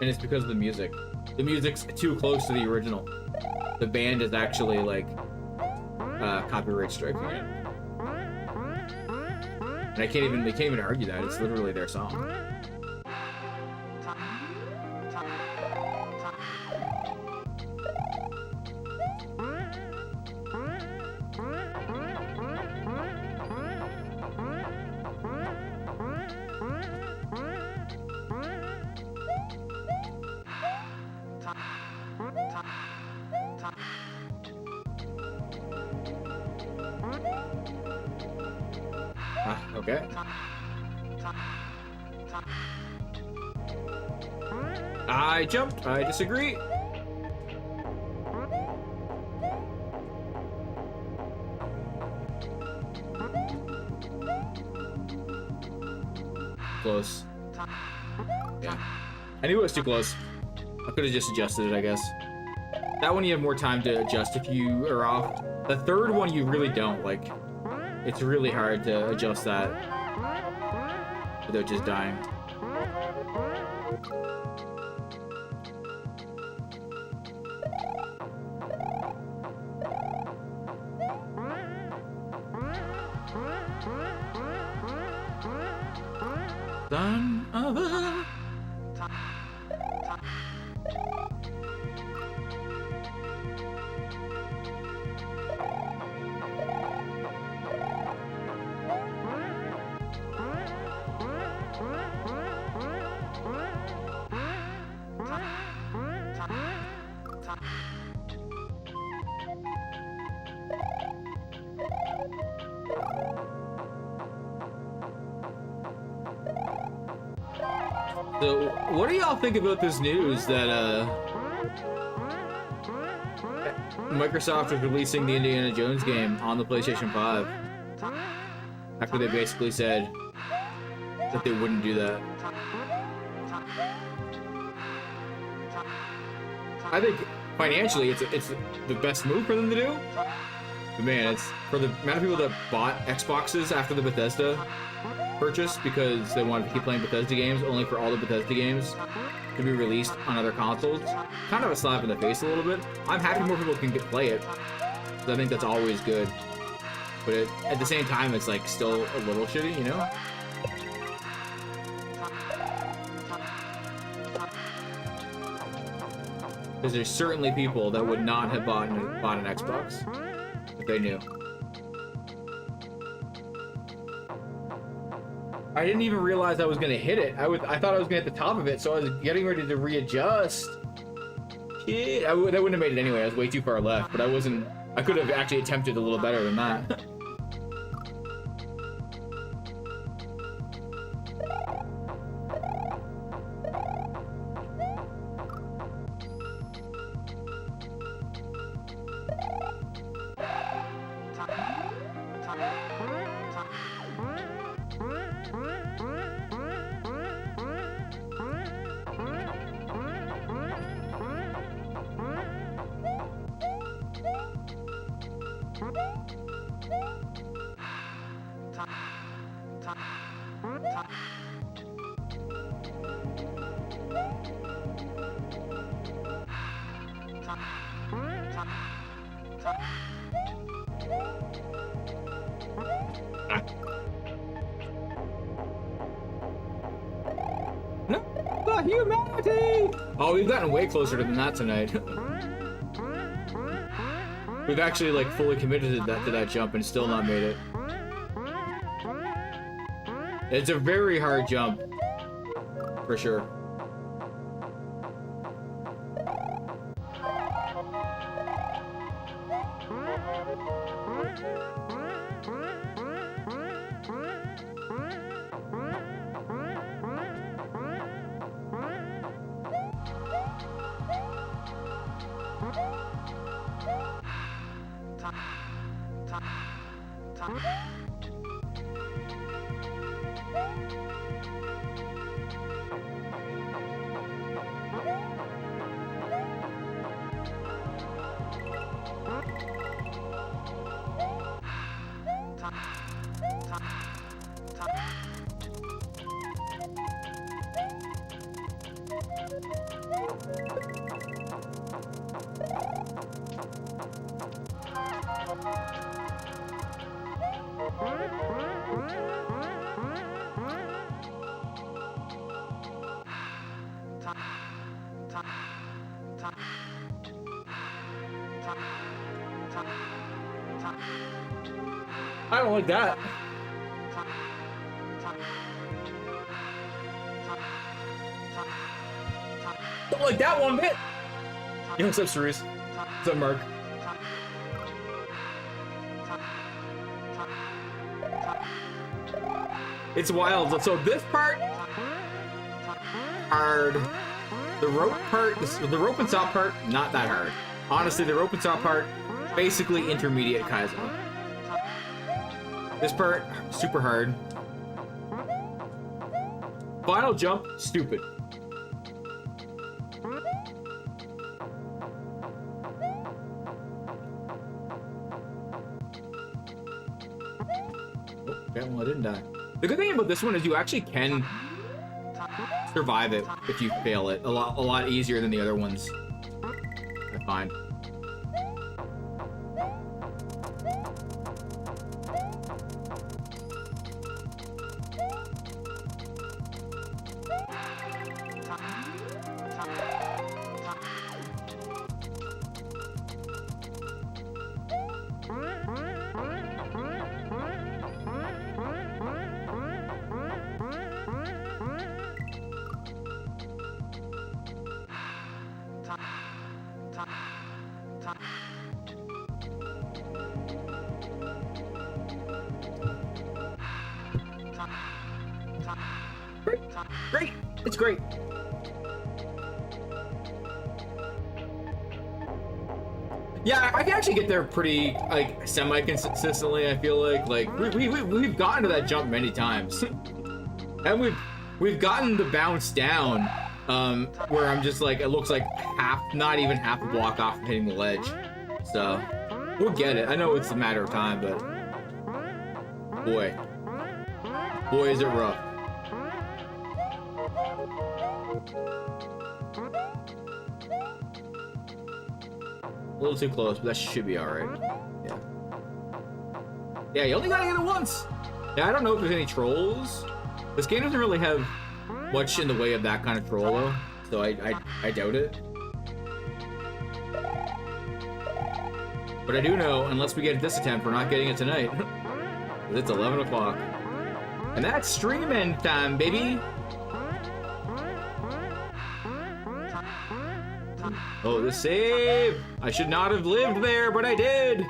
And it's because of the music. The music's too close to the original. The band is actually like copyright striking it. And they can't even argue that. It's literally their song. Okay. I jumped. I disagree. Close. Yeah. I knew it was too close. I could have just adjusted it, I guess. That one you have more time to adjust if you are off. The third one you really don't. Like, it's really hard to adjust that without just dying. Son of a... So, what do y'all think about this news that Microsoft is releasing the Indiana Jones game on the PlayStation 5 after they basically said that they wouldn't do that? I think financially it's the best move for them to do. But man, it's for the amount of people that bought Xboxes after the Bethesda purchase because they wanted to keep playing Bethesda games, only for all the Bethesda games to be released on other consoles. Kind of a slap in the face a little bit. I'm happy more people can play it, because I think that's always good. But at the same time, it's like still a little shitty, you know? Because there's certainly people that would not have bought an Xbox if they knew. I didn't even realize I was gonna hit it. I thought I was gonna hit the top of it, so I was getting ready to readjust. Shit, that wouldn't have made it anyway. I was way too far left, but I wasn't. I could have actually attempted a little better than that. No, the humanity! Oh, we've gotten way closer than that tonight. We've actually like fully committed to that jump and still not made it. It's a very hard jump, for sure. I don't like that. Don't like that one bit. Yo, what's up, Cerise? What's up, Mark? It's wild. So this part, hard. The rope part, the rope and saw part, not that hard. Honestly, the rope and saw part, basically intermediate Kaizo. This part, super hard. Final jump, stupid. Oh, okay, well, I didn't die. The good thing about this one is you actually can survive it if you fail it. A lot easier than the other ones, I find. Great! It's great! Yeah, I can actually get there pretty, like, semi-consistently, I feel like. Like, we've gotten to that jump many times. And we've gotten the bounce down, where I'm just like, it looks like not even half a block off from hitting the ledge. So, we'll get it. I know it's a matter of time, but boy, is it rough. A little too close, but that should be alright. Yeah. Yeah, you only gotta get it once! Yeah, I don't know if there's any trolls. This game doesn't really have much in the way of that kind of troll, though. So I doubt it. But I do know, unless we get this attempt, we're not getting it tonight. It's 11 o'clock. And that's streaming time, baby! Oh, the save! I should not have lived there, but I did!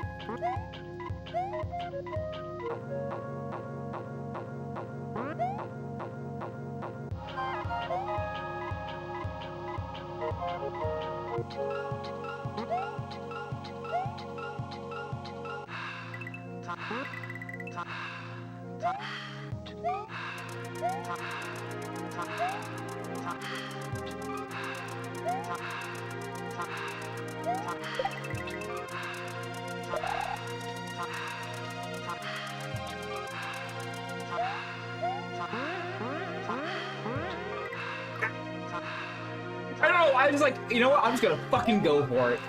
I don't know, I was like, you know what, I'm just gonna fucking go for it.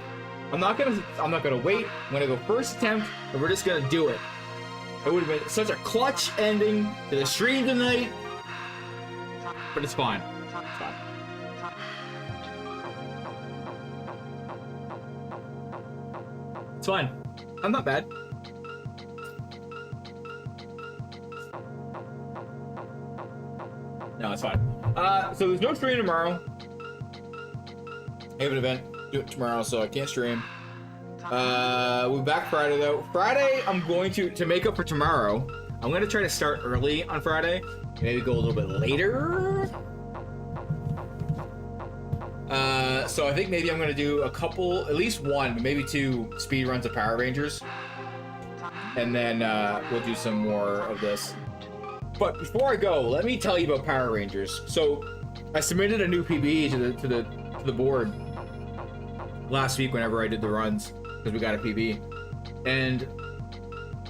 I'm not gonna wait, I'm gonna go first attempt, and we're just gonna do it. It would have been such a clutch ending to the stream tonight, but it's fine. It's fine. It's fine. I'm not bad. No, it's fine. So there's no stream tomorrow. I have an event, do it tomorrow, so I can't stream. We'll be back Friday though. Friday, I'm going to make up for tomorrow. I'm gonna try to start early on Friday. Maybe go a little bit later. So I think maybe I'm gonna do a couple, at least one, maybe 2 speed runs of Power Rangers, and then we'll do some more of this. But before I go, let me tell you about Power Rangers. So I submitted a new PB to the board last week whenever I did the runs because we got a PB, and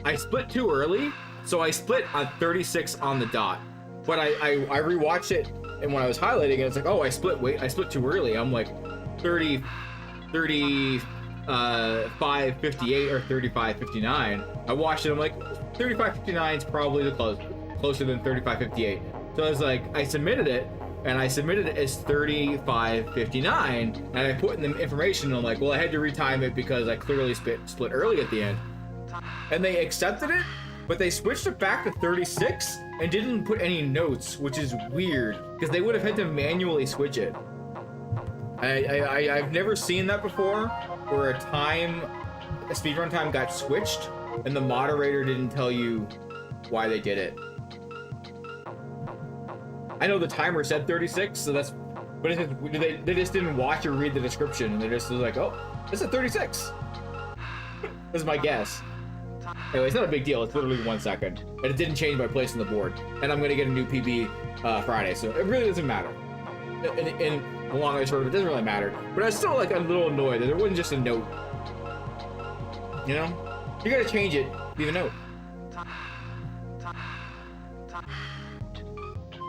I split too early, so I split on 36 on the dot. But I rewatched it, and when I was highlighting it, it's like, oh, I split too early. I'm like 35:58 or 35:59. I watched it, I'm like 35:59 is probably the closer than 35:58. So I was like, I submitted it, and I submitted it as 35:59, and I put in the information, and I'm like, well, I had to retime it because I clearly split early at the end. And they accepted it, but they switched it back to 36 and didn't put any notes, which is weird because they would have had to manually switch it. I've never seen that before, where a speedrun time got switched and the moderator didn't tell you why they did it. I know the timer said 36, so that's, but they just didn't watch or read the description, and they just was like, oh, this is 36. This is my guess. Anyway, it's not a big deal. It's literally 1 second, and it didn't change my place on the board. And I'm gonna get a new PB Friday, so it really doesn't matter. In the long and short of it, doesn't really matter. But I was still like a little annoyed that there wasn't just a note. You know, you gotta change it. Leave a note.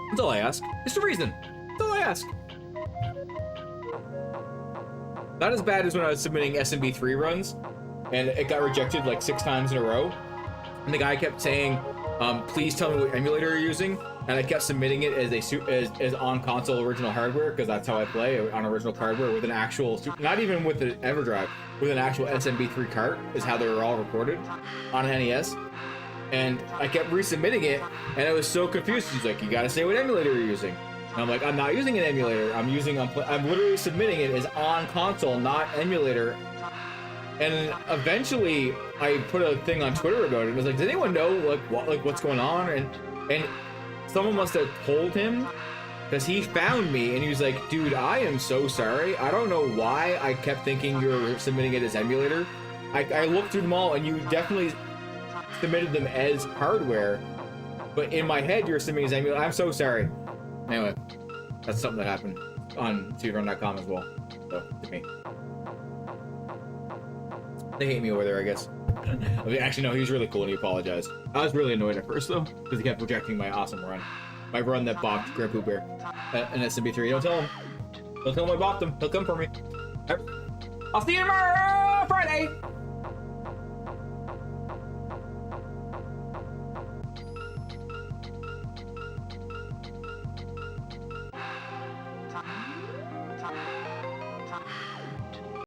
That's all I ask. It's the reason. That's all I ask. Not as bad as when I was submitting SMB3 runs, and it got rejected like 6 times in a row. And the guy kept saying, please tell me what emulator you're using. And I kept submitting it as on console original hardware, because that's how I play, on original hardware with an actual, not even with the EverDrive, with an actual SMB3 cart is how they were all recorded on an NES. And I kept resubmitting it, and I was so confused. He's like, you gotta say what emulator you're using. And I'm like, I'm not using an emulator. I'm literally submitting it as on console, not emulator. And eventually, I put a thing on Twitter about it. It was like, does anyone know what's going on? And someone must have told him, because he found me and he was like, dude, I am so sorry. I don't know why I kept thinking you were submitting it as emulator. I looked through them all, and you definitely submitted them as hardware, but in my head you're submitting as emulator. I'm so sorry. Anyway, that's something that happened on speedrun.com as well. So, to me. They hate me over there, I guess. I mean, actually, no, he was really cool and he apologized. I was really annoyed at first, though, because he kept rejecting my awesome run. My run that bopped Grand Pooh Bear in SMB3. Don't tell him. Don't tell him I bopped him. He'll come for me. I'll see you tomorrow, Friday!